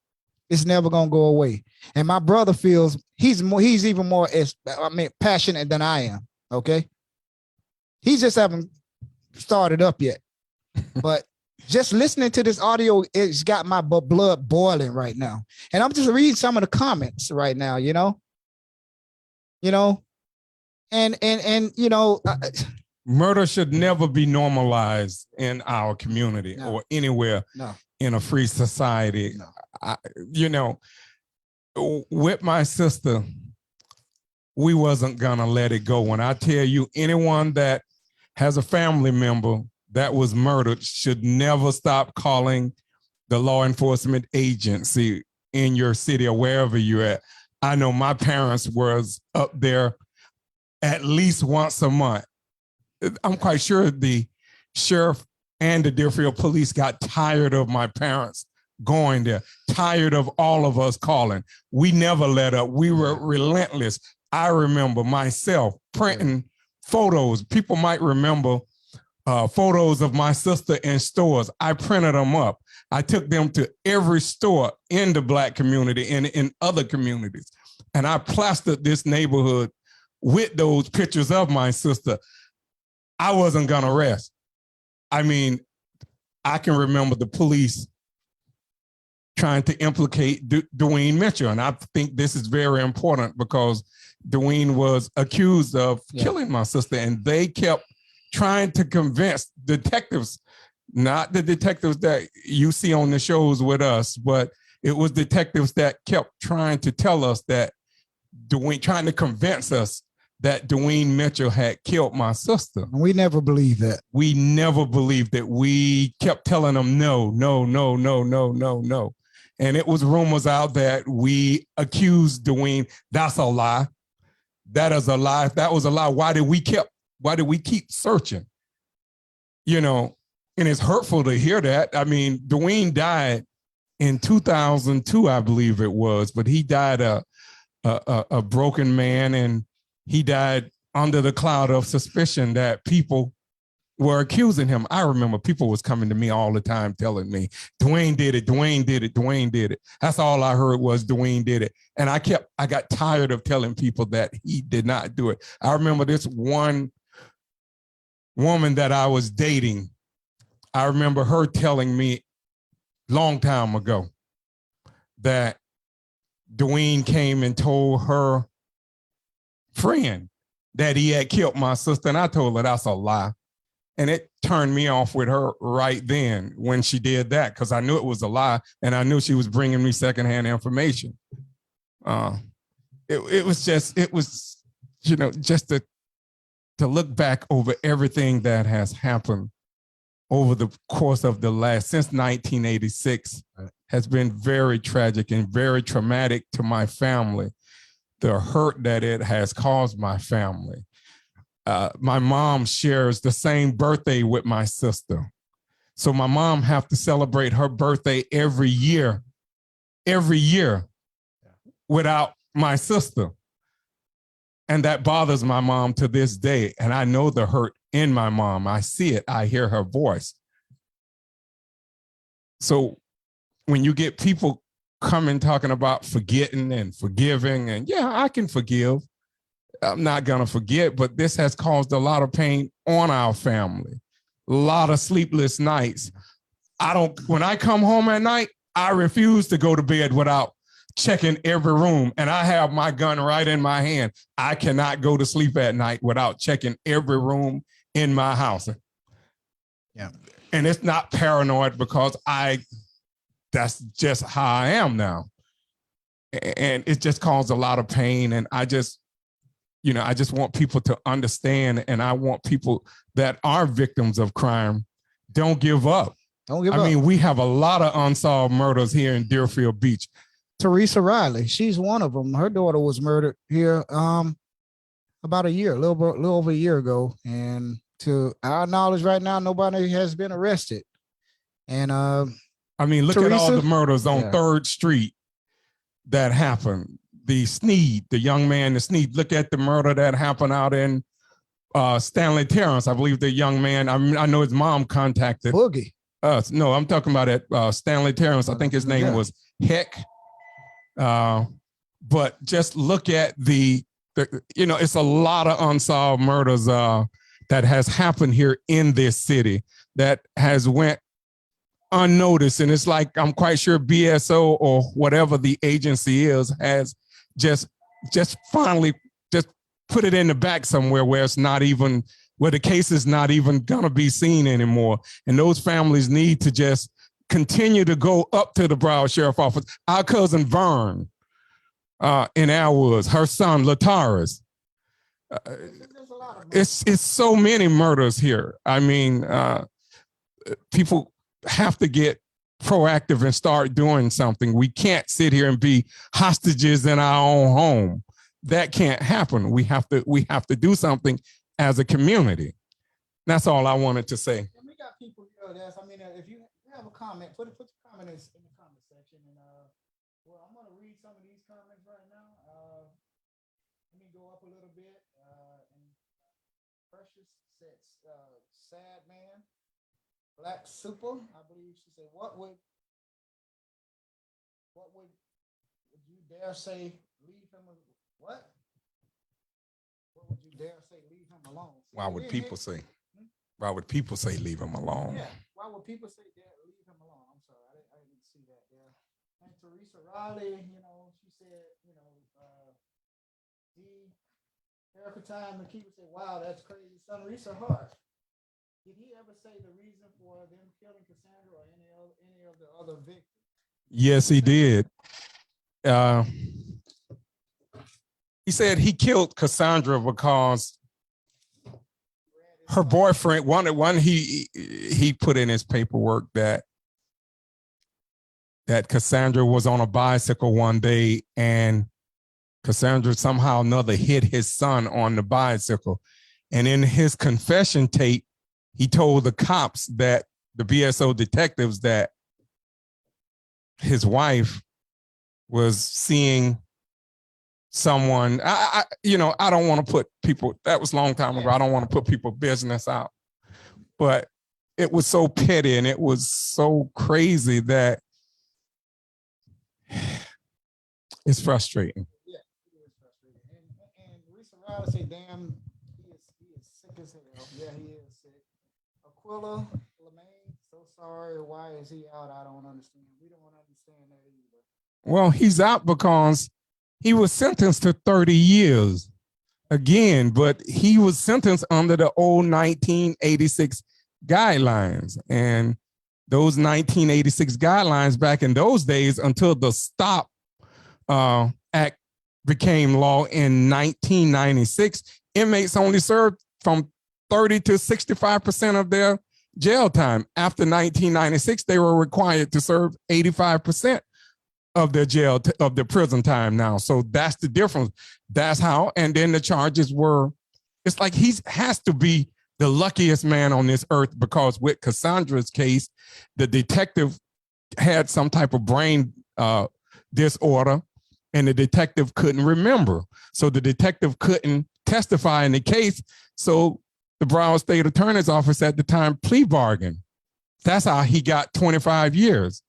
It's never going to go away. And my brother feels he's even more passionate than I am, okay? He just haven't started up yet. But just listening to this audio, it's got my blood boiling right now. And I'm just reading some of the comments right now, Murder should never be normalized in our community or anywhere in a free society. With my sister, we wasn't gonna let it go. When I tell you, anyone that has a family member that was murdered should never stop calling the law enforcement agency in your city or wherever you're at. I know my parents was up there at least once a month. I'm quite sure the sheriff and the Deerfield police got tired of my parents going there, tired of all of us calling. We never let up. We were relentless. I remember myself printing photos. People might remember photos of my sister in stores. I printed them up. I took them to every store in the Black community and in other communities. And I plastered this neighborhood with those pictures of my sister. I wasn't gonna rest. I mean, I can remember the police trying to implicate Dwayne Mitchell. And I think this is very important because Dwayne was accused of killing my sister, and they kept trying to convince detectives, not the detectives that you see on the shows with us, but it was detectives that kept trying to tell us that trying to convince us that Dwayne Mitchell had killed my sister. We never believed that. We never believed it. We kept telling them no. And it was rumors out that we accused Dwayne. That's a lie. That is a lie. If that was a lie, why did we keep searching? You know, and it's hurtful to hear that. I mean, Dwayne died in 2002, I believe it was, but he died a broken man, and he died under the cloud of suspicion that people were accusing him. I remember people was coming to me all the time telling me, Dwayne did it, Dwayne did it, Dwayne did it. That's all I heard was Dwayne did it. And I got tired of telling people that he did not do it. I remember this one woman that I was dating. I remember her telling me long time ago that Dwayne came and told her friend that he had killed my sister. And I told her that's a lie. And it turned me off with her right then when she did that, because I knew it was a lie, and I knew she was bringing me secondhand information. It was just to look back over everything that has happened over the course of since 1986 has been very tragic and very traumatic to my family. The hurt that it has caused my family. My mom shares the same birthday with my sister. So my mom have to celebrate her birthday every year without my sister. And that bothers my mom to this day. And I know the hurt in my mom. I see it. I hear her voice. So when you get people coming talking about forgetting and forgiving, and yeah, I can forgive. I'm not going to forget, but this has caused a lot of pain on our family. A lot of sleepless nights. When I come home at night, I refuse to go to bed without checking every room. And I have my gun right in my hand. I cannot go to sleep at night without checking every room in my house. Yeah. And it's not paranoid because that's just how I am now. And it just caused a lot of pain. And I just want people to understand, and I want people that are victims of crime, don't give up. Don't give up. I mean, we have a lot of unsolved murders here in Deerfield Beach. Teresa Riley, she's one of them. Her daughter was murdered here about a little over a year ago. And to our knowledge right now, nobody has been arrested. And I mean, look at all the murders on 3rd Street that happened. The young man, the Sneed. Look at the murder that happened out in Stanley Terrence. I believe the young man, I know his mom contacted Boogie us. No, I'm talking about at Stanley Terrence. I think his name was Heck. But just look at it's a lot of unsolved murders that has happened here in this city that has went unnoticed. And it's like, I'm quite sure BSO or whatever the agency is has just finally just put it in the back somewhere where the case is not even gonna be seen anymore. And those families need to just continue to go up to the Broward Sheriff Office. Our cousin Vern in Alwoods, her son Lataris. It's so many murders here. I mean, people have to get proactive and start doing something. We can't sit here and be hostages in our own home. That can't happen. We have to do something as a community. That's all I wanted to say. And we got people Brother Des, I mean, if you have a comment, put your comment in the comment section, and well, I'm gonna read some of these comments right now. Let me go up a little bit. And Precious said, "Sad man." Black Super, I believe she said, "What would you dare say? Leave him? What? What would you dare say? Leave him alone?" See, Why would people say? Why would people say leave him alone? Yeah. Why would people say leave him alone? I'm sorry, I didn't see that there. And Teresa Riley, she said, Erica Time Makita said, "Wow, that's crazy, son. Teresa Hart. Did he ever say the reason for them killing Cassandra or any of the other victims?" Yes, he did. He said he killed Cassandra because her boyfriend wanted he put in his paperwork that Cassandra was on a bicycle one day and Cassandra somehow or another hit his son on the bicycle. And in his confession tape, he told the cops, that the BSO detectives, that his wife was seeing someone. I don't want to put people, that was a long time ago. I don't want to put people's business out, but it was so petty and it was so crazy that it's frustrating. Yeah, it is frustrating. And Teresa Riley said, "Damn, he is sick as hell." Yeah, he is sick. Aquila LeMay, so sorry. Why is he out? I don't understand. We don't understand that either. Well, he's out because he was sentenced to 30 years again, but he was sentenced under the old 1986 guidelines. And those 1986 guidelines back in those days, until the STOP Act became law in 1996, inmates only served from 30 to 65% of their jail time. After 1996, they were required to serve 85% of their prison time now. So that's the difference. That's how. And then the charges were, it's like he has to be the luckiest man on this earth, because with Cassandra's case, the detective had some type of brain disorder, and the detective couldn't remember. So the detective couldn't testify in the case. So the Broward State Attorney's Office at the time plea bargained. That's how he got 25 years.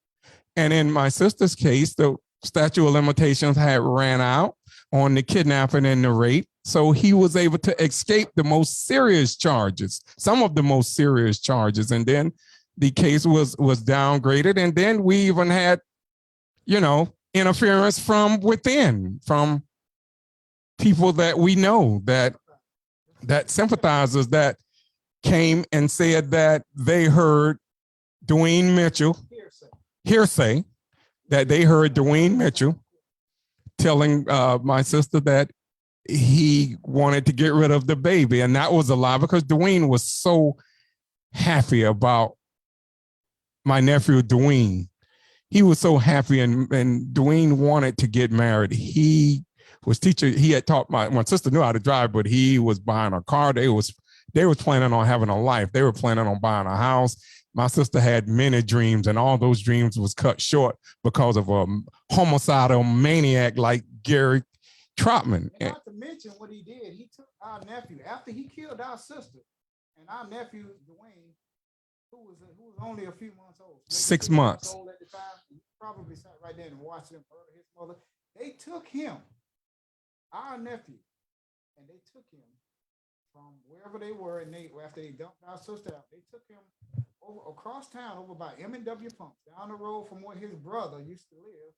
And in my sister's case, the statute of limitations had ran out on the kidnapping and the rape. So he was able to escape the most serious charges, some of the most serious charges. And then the case was downgraded. And then we even had, interference from within, from people that we know, that sympathizers, that came and said that they heard Dwayne Mitchell, hearsay, that they heard Dwayne Mitchell telling my sister that he wanted to get rid of the baby. And that was a lie, because Dwayne was so happy about my nephew, Dwayne. He was so happy, and Dwayne wanted to get married. He was teaching, he had taught my sister knew how to drive, but he was buying a car. They was planning on having a life. They were planning on buying a house. My sister had many dreams, and all those dreams was cut short because of a homicidal maniac like Gary Troutman. And not to mention what he did. He took our nephew after he killed our sister, and our nephew Dwayne, who was only a few months old, 6 months old at the time. He probably sat right there and watched him murder his mother. They took him, our nephew, and they took him from wherever they were, and after they dumped our sister out, they took him over across town, over by M&W Pumps, down the road from where his brother used to live,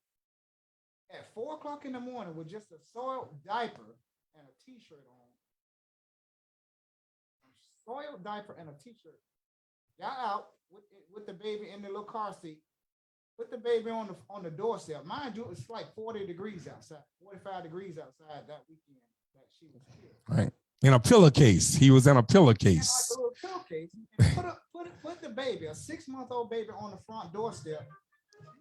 at 4 o'clock in the morning with just a soiled diaper and a t-shirt on. A soiled diaper and a t-shirt. Got out with the baby in the little car seat, put the baby on the doorstep. Mind you, it's like 40 degrees outside, 45 degrees outside that weekend that she was killed. Right. In a pillowcase. He was in a pillowcase. Like a little pillowcase. And put the baby, a 6-month-old baby, on the front doorstep,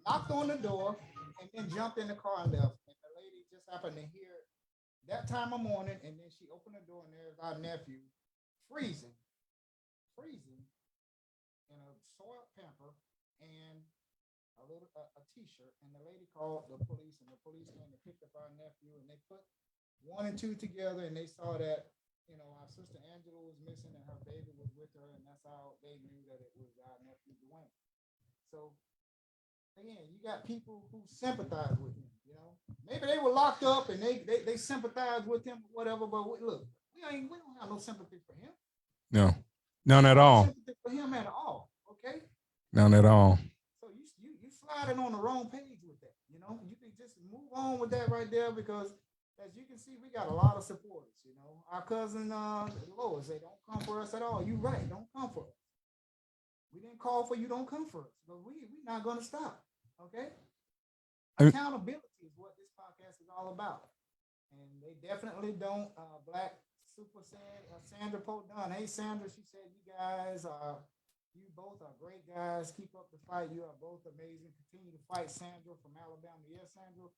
knocked on the door, and then jumped in the car and left. And the lady just happened to hear that time of morning, and then she opened the door, and there's our nephew freezing. in a soiled pamper and a t-shirt, and the lady called the police, and the police came and picked up our nephew, and they put 1 and 2 together, and they saw that, you know, our sister Angela was missing and her baby was with her, and that's how they knew that it was our nephew Dwayne. So again, you got people who sympathize with him, you know. Maybe they were locked up and they sympathize with him, whatever, but look, we don't have no sympathy for him. No, none at all. Sympathy for him at all, okay? None at all. So you sliding on the wrong page with that, you know. You can just move on with that right there, because as you can see, we got a lot of supporters, you know. Our cousin Lois say, don't come for us at all. You right, don't come for us. We didn't call for you, don't come for us. But we're not gonna stop. Okay? Accountability is what this podcast is all about. And they definitely don't. Black Super said, Sandra Poe Dunn. Hey Sandra, she said, you both are great guys. Keep up the fight. You are both amazing. Continue to fight, Sandra from Alabama. Yes, Sandra,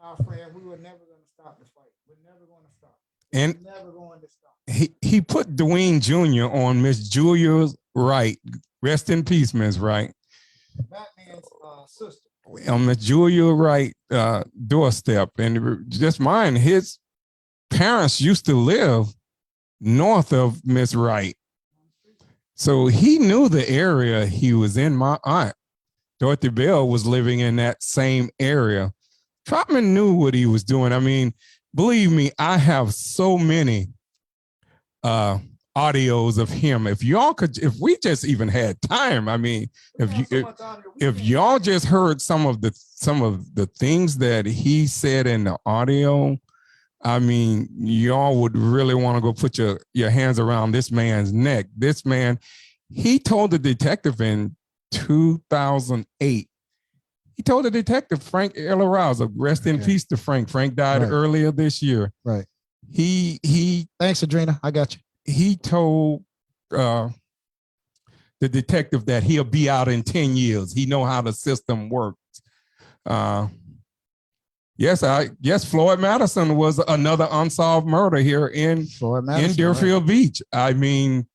our friend, we were never going to stop the fight. We're never going to stop. And never going to stop. He put Dwayne Jr. on Miss Julia Wright. Rest in peace, Miss Wright. Batman's sister. On Miss Julia Wright doorstep. And just mind, his parents used to live north of Miss Wright. So he knew the area he was in. My aunt, Dorothy Bell, was living in that same area. Troutman knew what he was doing. I mean, believe me, I have so many audios of him. If we just even had time, I mean, if y'all just heard some of the things that he said in the audio, I mean, y'all would really want to go put your hands around this man's neck. This man, he told the detective in 2008. He told the detective, Frank Elarouza, rest in peace to Frank. Frank died earlier this year. Right. He Thanks, Adrena. I got you. He told the detective that he'll be out in 10 years. He know how the system works. Yes, Floyd Madison was another unsolved murder here in Deerfield Beach. I mean,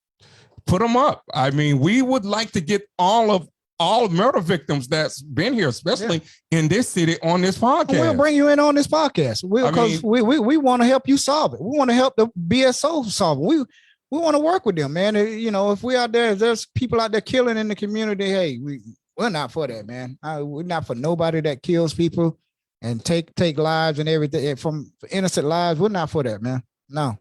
put them up. I mean, we would like to get all murder victims that's been here, especially in this city, on this podcast. We'll bring you in on this podcast because we want to help you solve it. We want to help the BSO solve it. We want to work with them, man. You know, if we out there, if there's people out there killing in the community, hey, we're not for that, man. We're not for nobody that kills people and take lives and everything from innocent lives. We're not for that, man. No,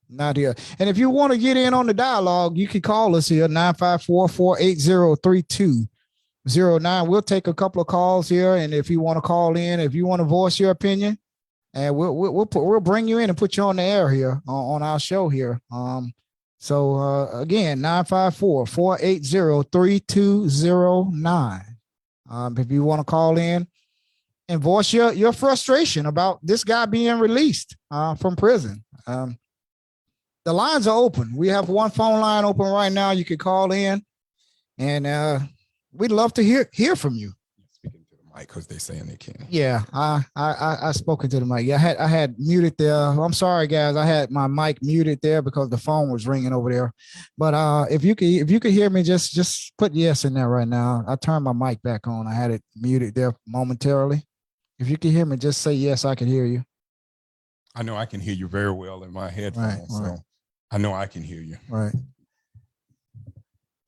not here. And if you want to get in on the dialogue, you can call us here, 954-480-3209. We'll take a couple of calls here. And if you want to call in, if you want to voice your opinion, and we'll bring you in and put you on the air here on our show here. So again, 954-480-3209. If you want to call in and voice your frustration about this guy being released from prison. The lines are open. We have one phone line open right now. You can call in, and we'd love to hear from you. Speaking to the mic because they're saying they can't. Yeah, I spoken to the mic. Yeah, I had muted there. I'm sorry, guys. I had my mic muted there because the phone was ringing over there. But if you could hear me, just put yes in there right now. I turned my mic back on. I had it muted there momentarily. If you can hear me, just say yes. I can hear you. I know I can hear you very well in my headphones, so I know I can hear you. Right.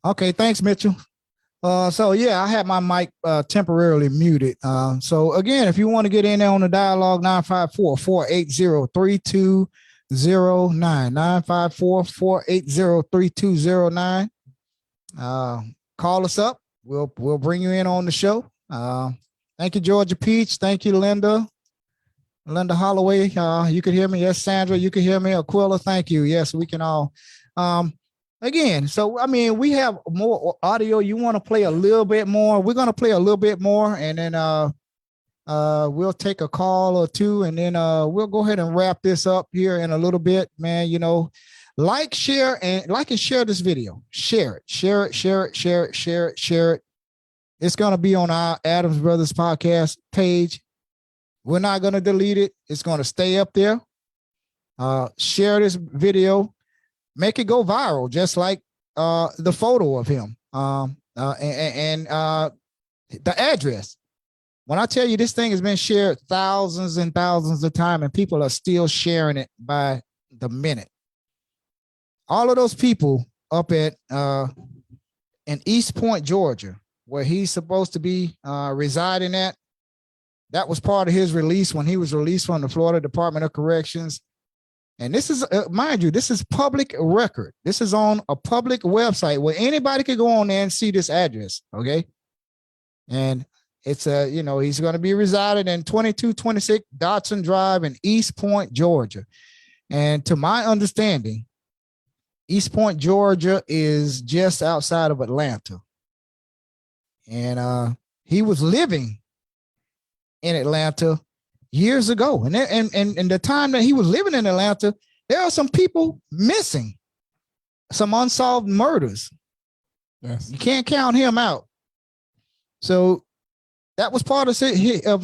Okay. Thanks, Mitchell. So yeah, I had my mic temporarily muted. So again, if you want to get in there on the dialogue, 954-480-3209, 954-480-3209. Call us up. We'll bring you in on the show. Thank you, Georgia Peach. Thank you, Linda Holloway. You can hear me. Yes, Sandra, you can hear me. Aquila, thank you. Yes, we can all. Again, so I mean, we have more audio. You want to play a little bit more? We're going to play a little bit more, and then we'll take a call or two, and then we'll go ahead and wrap this up here in a little bit, man. You know, share and share this video. Share it. It's going to be on our Adams Brothers podcast page. We're not going to delete it. It's going to stay up there. Share this video. Make it go viral, just like the photo of him. the address. When I tell you this thing has been shared thousands and thousands of times, and people are still sharing it by the minute. All of those people up at in East Point, Georgia, where he's supposed to be residing at, that was part of his release when he was released from the Florida Department of Corrections. And this is, mind you, this is public record. This is on a public website where anybody could go on there and see this address, okay? And it's he's going to be residing in 2226 Dodson Drive in East Point, Georgia. And to my understanding, East Point, Georgia is just outside of Atlanta. And he was living in Atlanta years ago. And the time that he was living in Atlanta, there are some people missing, some unsolved murders. Yes. You can't count him out. So that was part of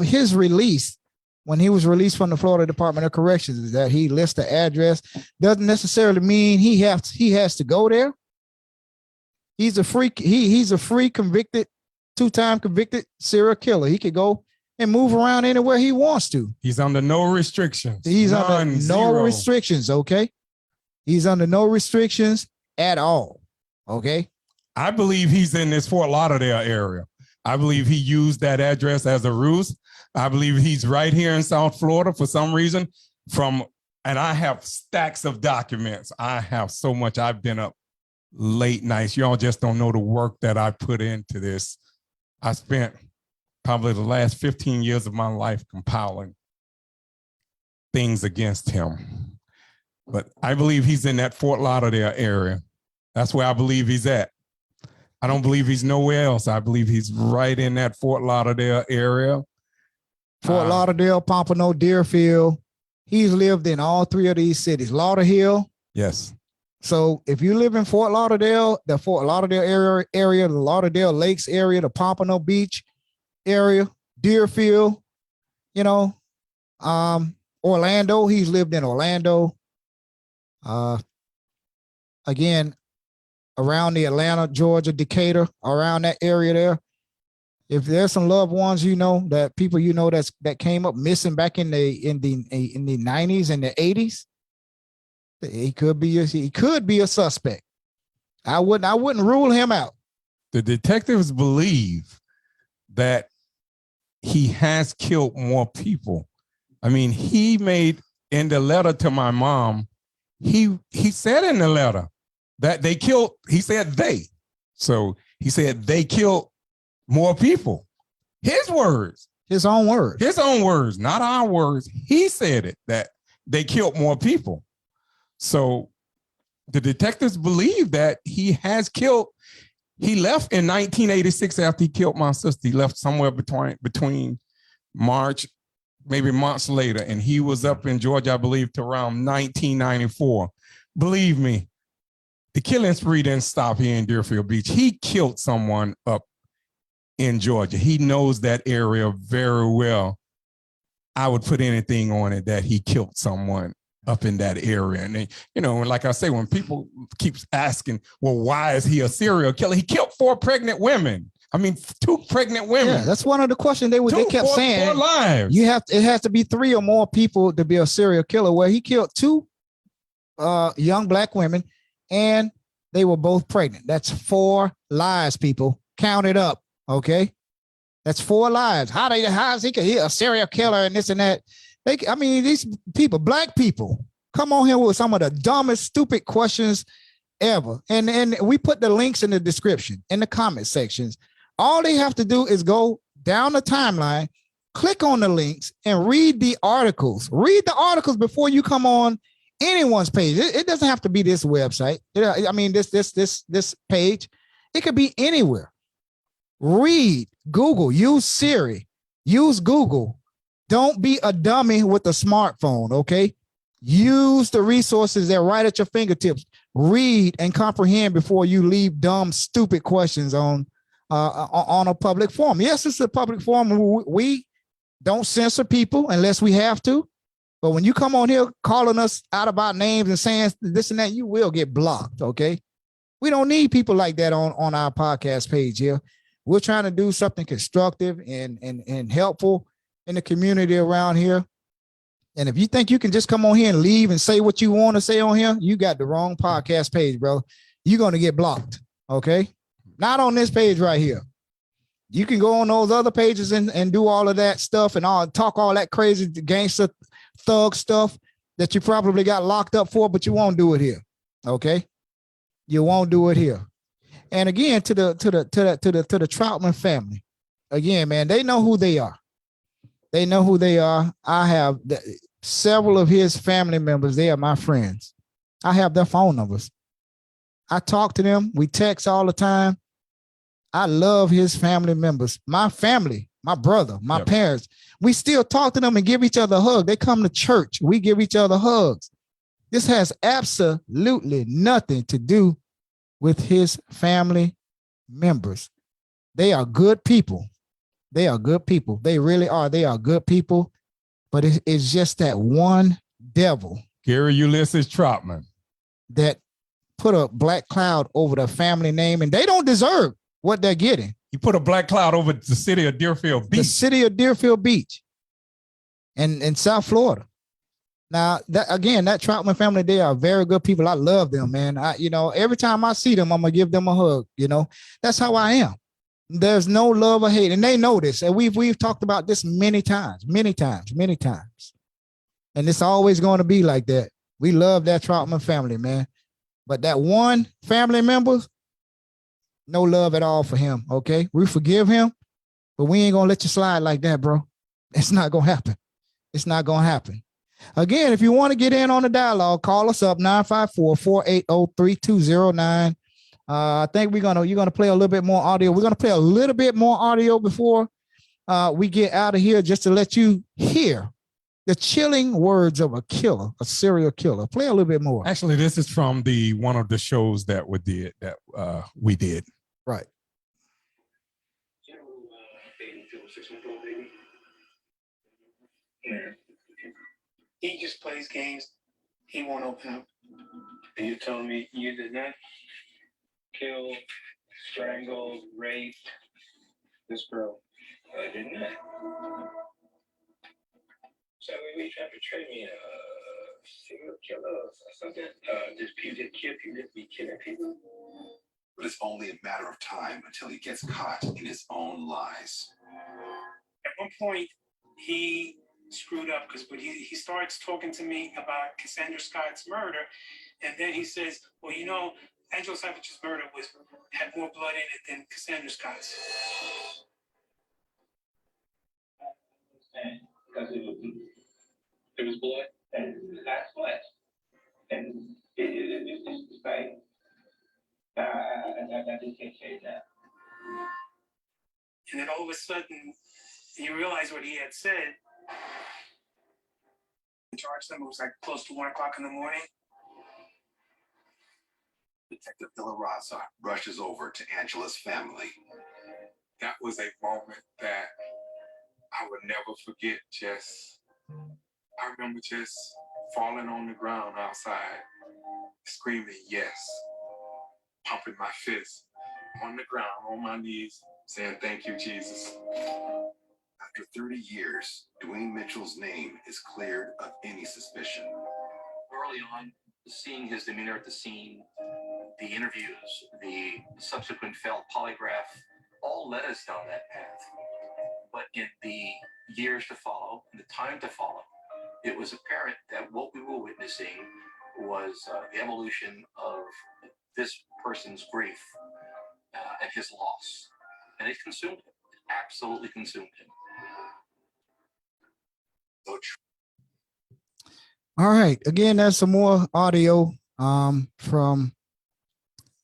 his release when he was released from the Florida Department of Corrections, is that he lists the address. Doesn't necessarily mean he has to go there. He's a free convicted, 2-time convicted serial killer. He could go and move around anywhere he wants to. He's under no restrictions. He's under no restrictions, okay? He's under no restrictions at all, okay? I believe he's in this Fort Lauderdale area. I believe he used that address as a ruse. I believe he's right here in South Florida for some reason. And I have stacks of documents. I have so much. I've been up late nights. Y'all just don't know the work that I put into this. I spent probably the last 15 years of my life compiling things against him. But I believe he's in that Fort Lauderdale area. That's where I believe he's at. I don't believe he's nowhere else. I believe he's right in that Fort Lauderdale area. Fort Lauderdale, Pompano, Deerfield. He's lived in all 3 of these cities. Lauderhill. Yes. So if you live in Fort Lauderdale, the Fort Lauderdale area, the Lauderdale Lakes area, the Pompano Beach area, Deerfield, Orlando. He's lived in Orlando. Again, around the Atlanta, Georgia, Decatur, around that area there. If there's some loved ones that people that came up missing back in the 90s and the 80s, he could be a suspect. I wouldn't rule him out. The detectives believe that he has killed more people. I mean, he made in the letter to my mom, he said in the letter that they killed, he said they. So he said they killed more people. His words. His own words. His own words, not our words. He said it, that they killed more people. So the detectives believe that he has killed. He left in 1986 after he killed my sister. He left somewhere between March, maybe months later, and he was up in Georgia, I believe, to around 1994. Believe me, the killing spree didn't stop here in Deerfield Beach. He killed someone up in Georgia. He knows that area very well. I would put anything on it that he killed someone up in that area. And, like I say, when people keep asking, well, why is he a serial killer? He killed 4 pregnant women. I mean, 2 pregnant women. Yeah, that's one of the questions they kept saying. 4 lives. It has to be 3 or more people to be a serial killer, where he killed 2 young Black women and they were both pregnant. That's 4 lives, people. Count it up, okay? That's 4 lives. How is he a serial killer and this and that? These people, Black people, come on here with some of the dumbest, stupid questions ever. And we put the links in the description, in the comment sections. All they have to do is go down the timeline, click on the links, and read the articles. Read the articles before you come on anyone's page. It doesn't have to be this website. This page. It could be anywhere. Read, Google, use Siri, use Google. Don't be a dummy with a smartphone, okay? Use the resources that are right at your fingertips. Read and comprehend before you leave dumb, stupid questions on a public forum. Yes, it's a public forum. We don't censor people unless we have to. But when you come on here calling us out about names and saying this and that, you will get blocked, okay? We don't need people like that on our podcast page here. We're trying to do something constructive and helpful in the community around here. And if you think you can just come on here and leave and say what you want to say on here, you got the wrong podcast page, bro. You're going to get blocked. Okay. Not on this page right here. You can go on those other pages and do all of that stuff and talk all that crazy gangster thug stuff that you probably got locked up for, but you won't do it here. Okay. You won't do it here. And again, to the Troutman family, again, man, they know who they are. They know who they are. I have several of his family members. They are my friends. I have their phone numbers. I talk to them. We text all the time. I love his family members. My family, my brother, my parents, we still talk to them and give each other a hug. They come to church. We give each other hugs. This has absolutely nothing to do with his family members. They are good people. They are good people. They really are. They are good people. But it's just that one devil. Gary Ulysses Troutman. That put a black cloud over the family name, and they don't deserve what they're getting. He put a black cloud over the city of Deerfield Beach. The city of Deerfield Beach in South Florida. Now, that Troutman family, they are very good people. I love them, man. Every time I see them, I'm going to give them a hug. That's how I am. There's no love or hate, and they know this. And we've talked about this many times. And it's always going to be like that. We love that Troutman family, man. But that one family member, no love at all for him, okay? We forgive him, but we ain't going to let you slide like that, bro. It's not going to happen. It's not going to happen. Again, if you want to get in on the dialogue, call us up, 954-480-3209. I think you're gonna play a little bit more audio. We're gonna play a little bit more audio before we get out of here, just to let you hear the chilling words of a serial killer. Play a little bit more. Actually, this is from one of the shows that we did. Right. He just plays games. He won't open up. And you telling me you did not kill, strangle, rape this girl? I did not. So we trying to portray me a serial killer or something? Just be killing people? But it's only a matter of time until he gets caught in his own lies. At one point, he screwed up because he starts talking to me about Cassandra Scott's murder, and then he says, well, Angela Savage's murder had more blood in it than Cassandra Scott's. Because it was blood, and that's blood, and it's like I just can't say that. And then all of a sudden, you realize what he had said. Charged them. It was like close to 1 o'clock in the morning. Detective De La Raza rushes over to Angela's family. That was a moment that I would never forget. I remember just falling on the ground outside, screaming yes, pumping my fist on the ground, on my knees, saying thank you, Jesus. After 30 years, Dwayne Mitchell's name is cleared of any suspicion. Early on, seeing his demeanor at the scene, the interviews, the subsequent failed polygraph, all led us down that path. But in the years to follow, in the time to follow, it was apparent that what we were witnessing was the evolution of this person's grief and his loss. And it consumed him. It absolutely consumed him. All right. Again, there's some more audio from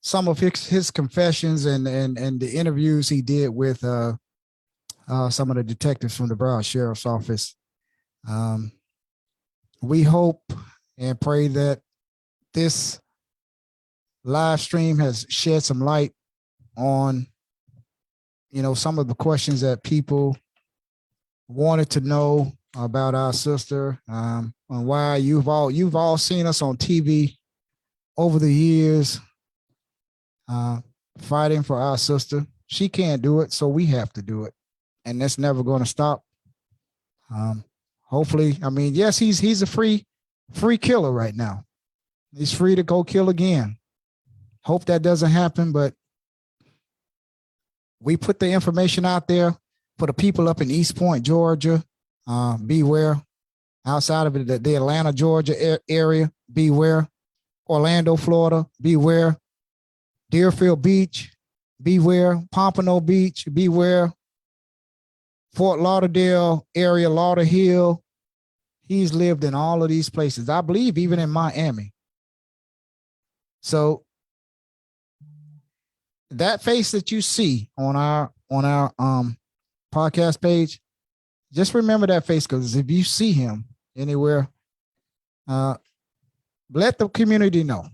some of his confessions and the interviews he did with some of the detectives from the Broward Sheriff's Office. We hope and pray that this live stream has shed some light on, some of the questions that people wanted to know about our sister, and why you've all seen us on TV over the years fighting for our sister. She can't do it, so we have to do it. And that's never going to stop. Hopefully, I mean, yes, he's a free killer right now. He's free to go kill again. Hope that doesn't happen, but we put the information out there for the people up in East Point, Georgia. Beware. Outside of the Atlanta, Georgia area, beware. Orlando, Florida, beware. Deerfield Beach, beware. Pompano Beach, beware. Fort Lauderdale area, Lauderhill. He's lived in all of these places. I believe even in Miami. So that face that you see on our podcast page, just remember that face, because if you see him anywhere, let the community know.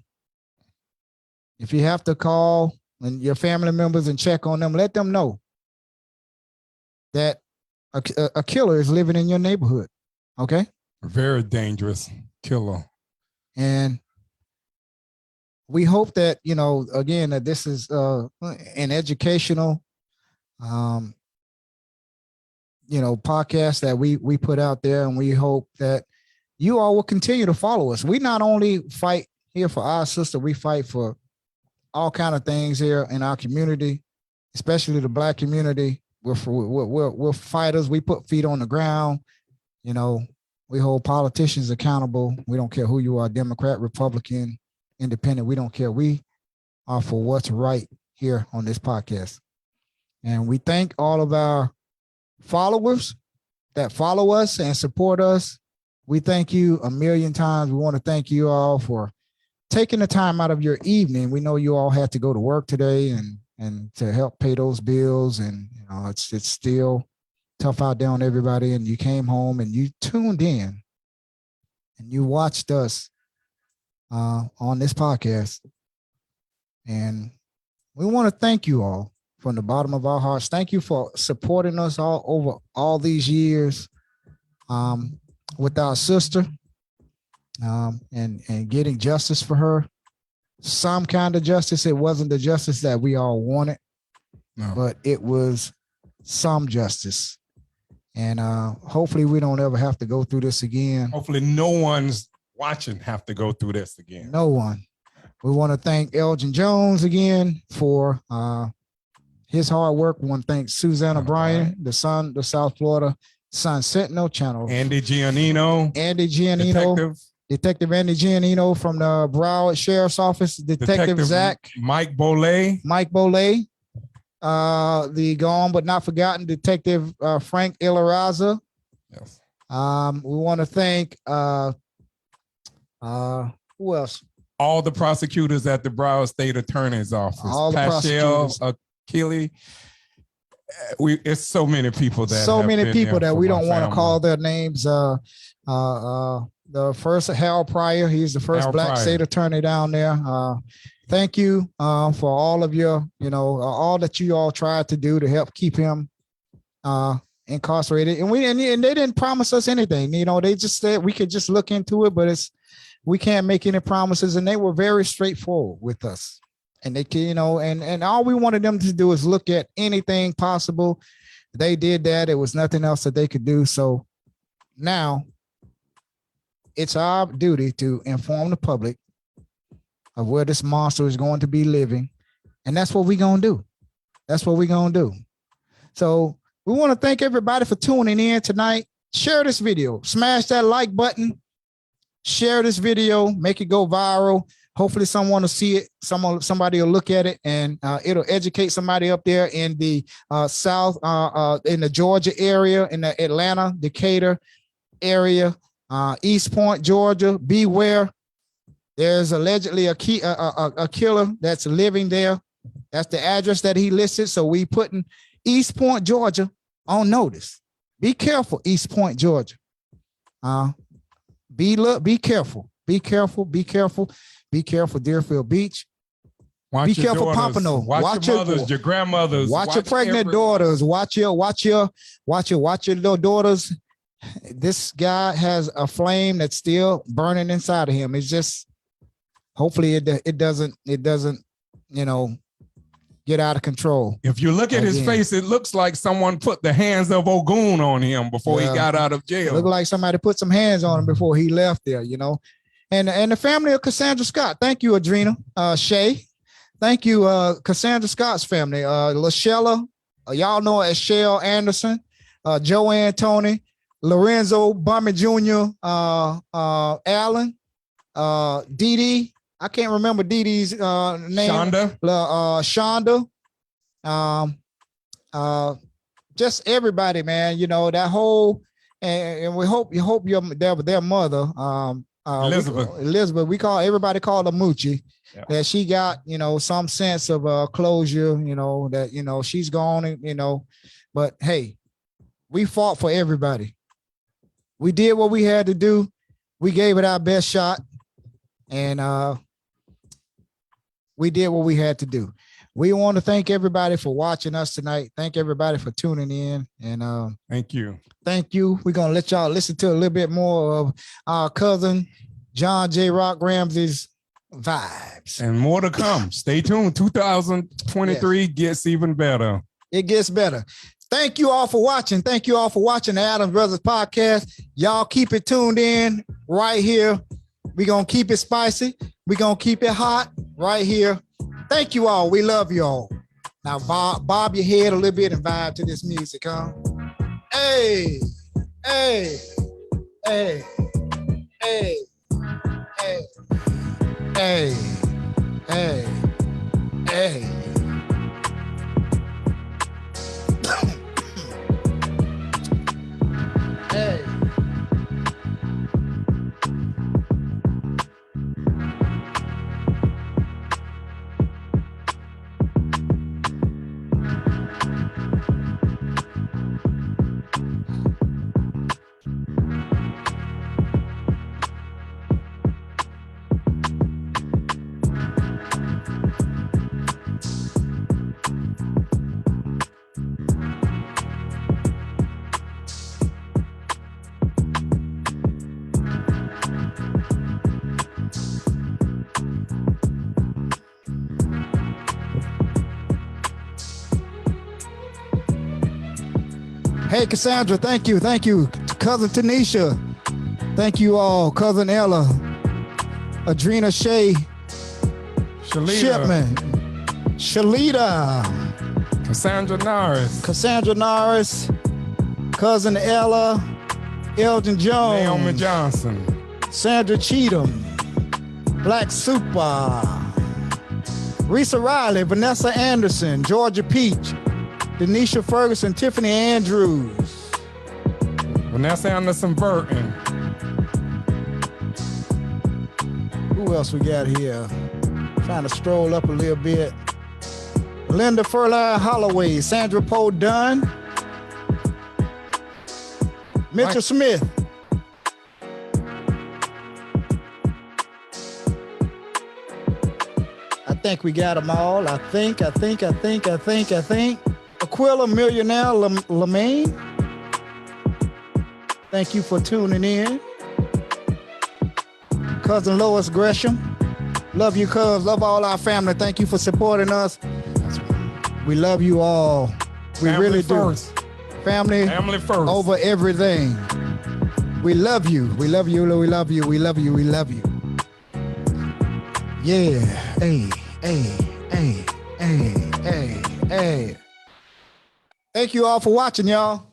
If you have to call and your family members and check on them, let them know that a killer is living in your neighborhood. Okay? A very dangerous killer. And we hope that, again, that this is an educational, podcast that we put out there, and we hope that you all will continue to follow us. We not only fight here for our sister, we fight for all kind of things here in our community, especially the Black community. We're fighters. We put feet on the ground. We hold politicians accountable. We don't care who you are, Democrat, Republican, Independent. We don't care. We are for what's right here on this podcast. And we thank all of our followers that follow us and support us. We thank you a million times. We want to thank you all for taking the time out of your evening. We know you all had to go to work today and to help pay those bills. And it's still tough out there on everybody. And you came home and you tuned in and you watched us on this podcast. And we want to thank you all from the bottom of our hearts. Thank you for supporting us all over all these years with our sister and getting justice for her. Some kind of justice. It wasn't the justice that we all wanted, but it was some justice. And hopefully we don't ever have to go through this again. Hopefully no one's watching have to go through this again. No one. We want to thank Elgin Jones again for his hard work. We want to thank Susanna Bryan, the South Florida Sun Sentinel channel. Andy Giannino. Detective Andy Giannino from the Broward Sheriff's Office. Detective Zach. Mike Boley. The gone but not forgotten Detective Frank Ilaraza. Yes. We want to thank who else? All the prosecutors at the Broward State Attorney's Office. All the prosecutors. Achille. It's so many people that we don't want to call their names. The first Hal Pryor, he's the first Black state attorney down there. Thank you for all of your, all that you all tried to do to help keep him incarcerated. And they didn't promise us anything. They just said we could just look into it, but we can't make any promises. And they were very straightforward with us. And they can, and all we wanted them to do is look at anything possible. They did that. It was nothing else that they could do. So now it's our duty to inform the public of where this monster is going to be living. And that's what we're going to do. So we want to thank everybody for tuning in tonight. Share this video, smash that like button, share this video, make it go viral. Hopefully someone will see it. Somebody will look at it, and it'll educate somebody up there in the South, in the Georgia area, in the Atlanta, Decatur area, East Point, Georgia. Beware. There's allegedly a killer that's living there. That's the address that he listed. So we putting East Point, Georgia on notice. Be careful, East Point, Georgia. Be careful. Be careful. Be careful, Deerfield Beach. Be careful, daughters. Pompano. Watch your mothers, your grandmothers. Watch your pregnant daughters. Watch your little daughters. This guy has a flame that's still burning inside of him. It's just, hopefully it doesn't, get out of control. If you look at his face, it looks like someone put the hands of Ogun on him before he got out of jail. Looked like somebody put some hands on him before he left there, you know. And the family of Cassandra Scott. Thank you, Adrena. Shay. Thank you, Cassandra Scott's family. LaShella, y'all know her as Shell Anderson, Joanne Tony, Lorenzo Bummy Jr., Allen, Dee Dee. I can't remember Dee Dee's name. Shonda. Just everybody, man. You know, that whole, and we hope their mother, Elizabeth. Everybody call her Moochie. Yeah. That she got, you know, some sense of closure, you know, that, you know, she's gone, you know, but hey, we fought for everybody. We did what we had to do. We gave it our best shot, and we did what we had to do. We want to thank everybody for watching us tonight. Thank everybody for tuning in, and thank you. Thank you. We're gonna let y'all listen to a little bit more of our cousin John J. Rock Ramsey's vibes, and more to come. Stay tuned. 2023 gets even better. It gets better. Thank you all for watching. Thank you all for watching the Adams Brothers podcast. Y'all keep it tuned in right here. We're gonna keep it spicy. We're gonna keep it hot right here. Thank you all. We love you all. Now bob your head a little bit and vibe to this music, huh? Hey, hey, hey, hey, hey. Hey, hey, hey. Hey. Hey, Cassandra, thank you. Thank you. Cousin Tanisha. Thank you all. Cousin Ella. Adrena Shay. Shipman. Shalita. Cassandra Norris. Cousin Ella. Elgin Jones. Naomi Johnson. Sandra Cheatham. Black Super. Risa Riley. Vanessa Anderson. Georgia Peach. Denisha Ferguson, Tiffany Andrews. Vanessa Anderson Burton. Who else we got here? Trying to stroll up a little bit. Linda Furline Holloway, Sandra Poe Dunn. Mitchell Smith. I think we got them all. I think. Aquila Millionaire Lemaine. Thank you for tuning in. Cousin Lois Gresham. Love you, cuz. Love all our family. Thank you for supporting us. We love you all. We family really first. Do. Family first. Over everything. We love you. We love you. We love you. We love you. We love you. Yeah. Hey. Thank you all for watching, y'all.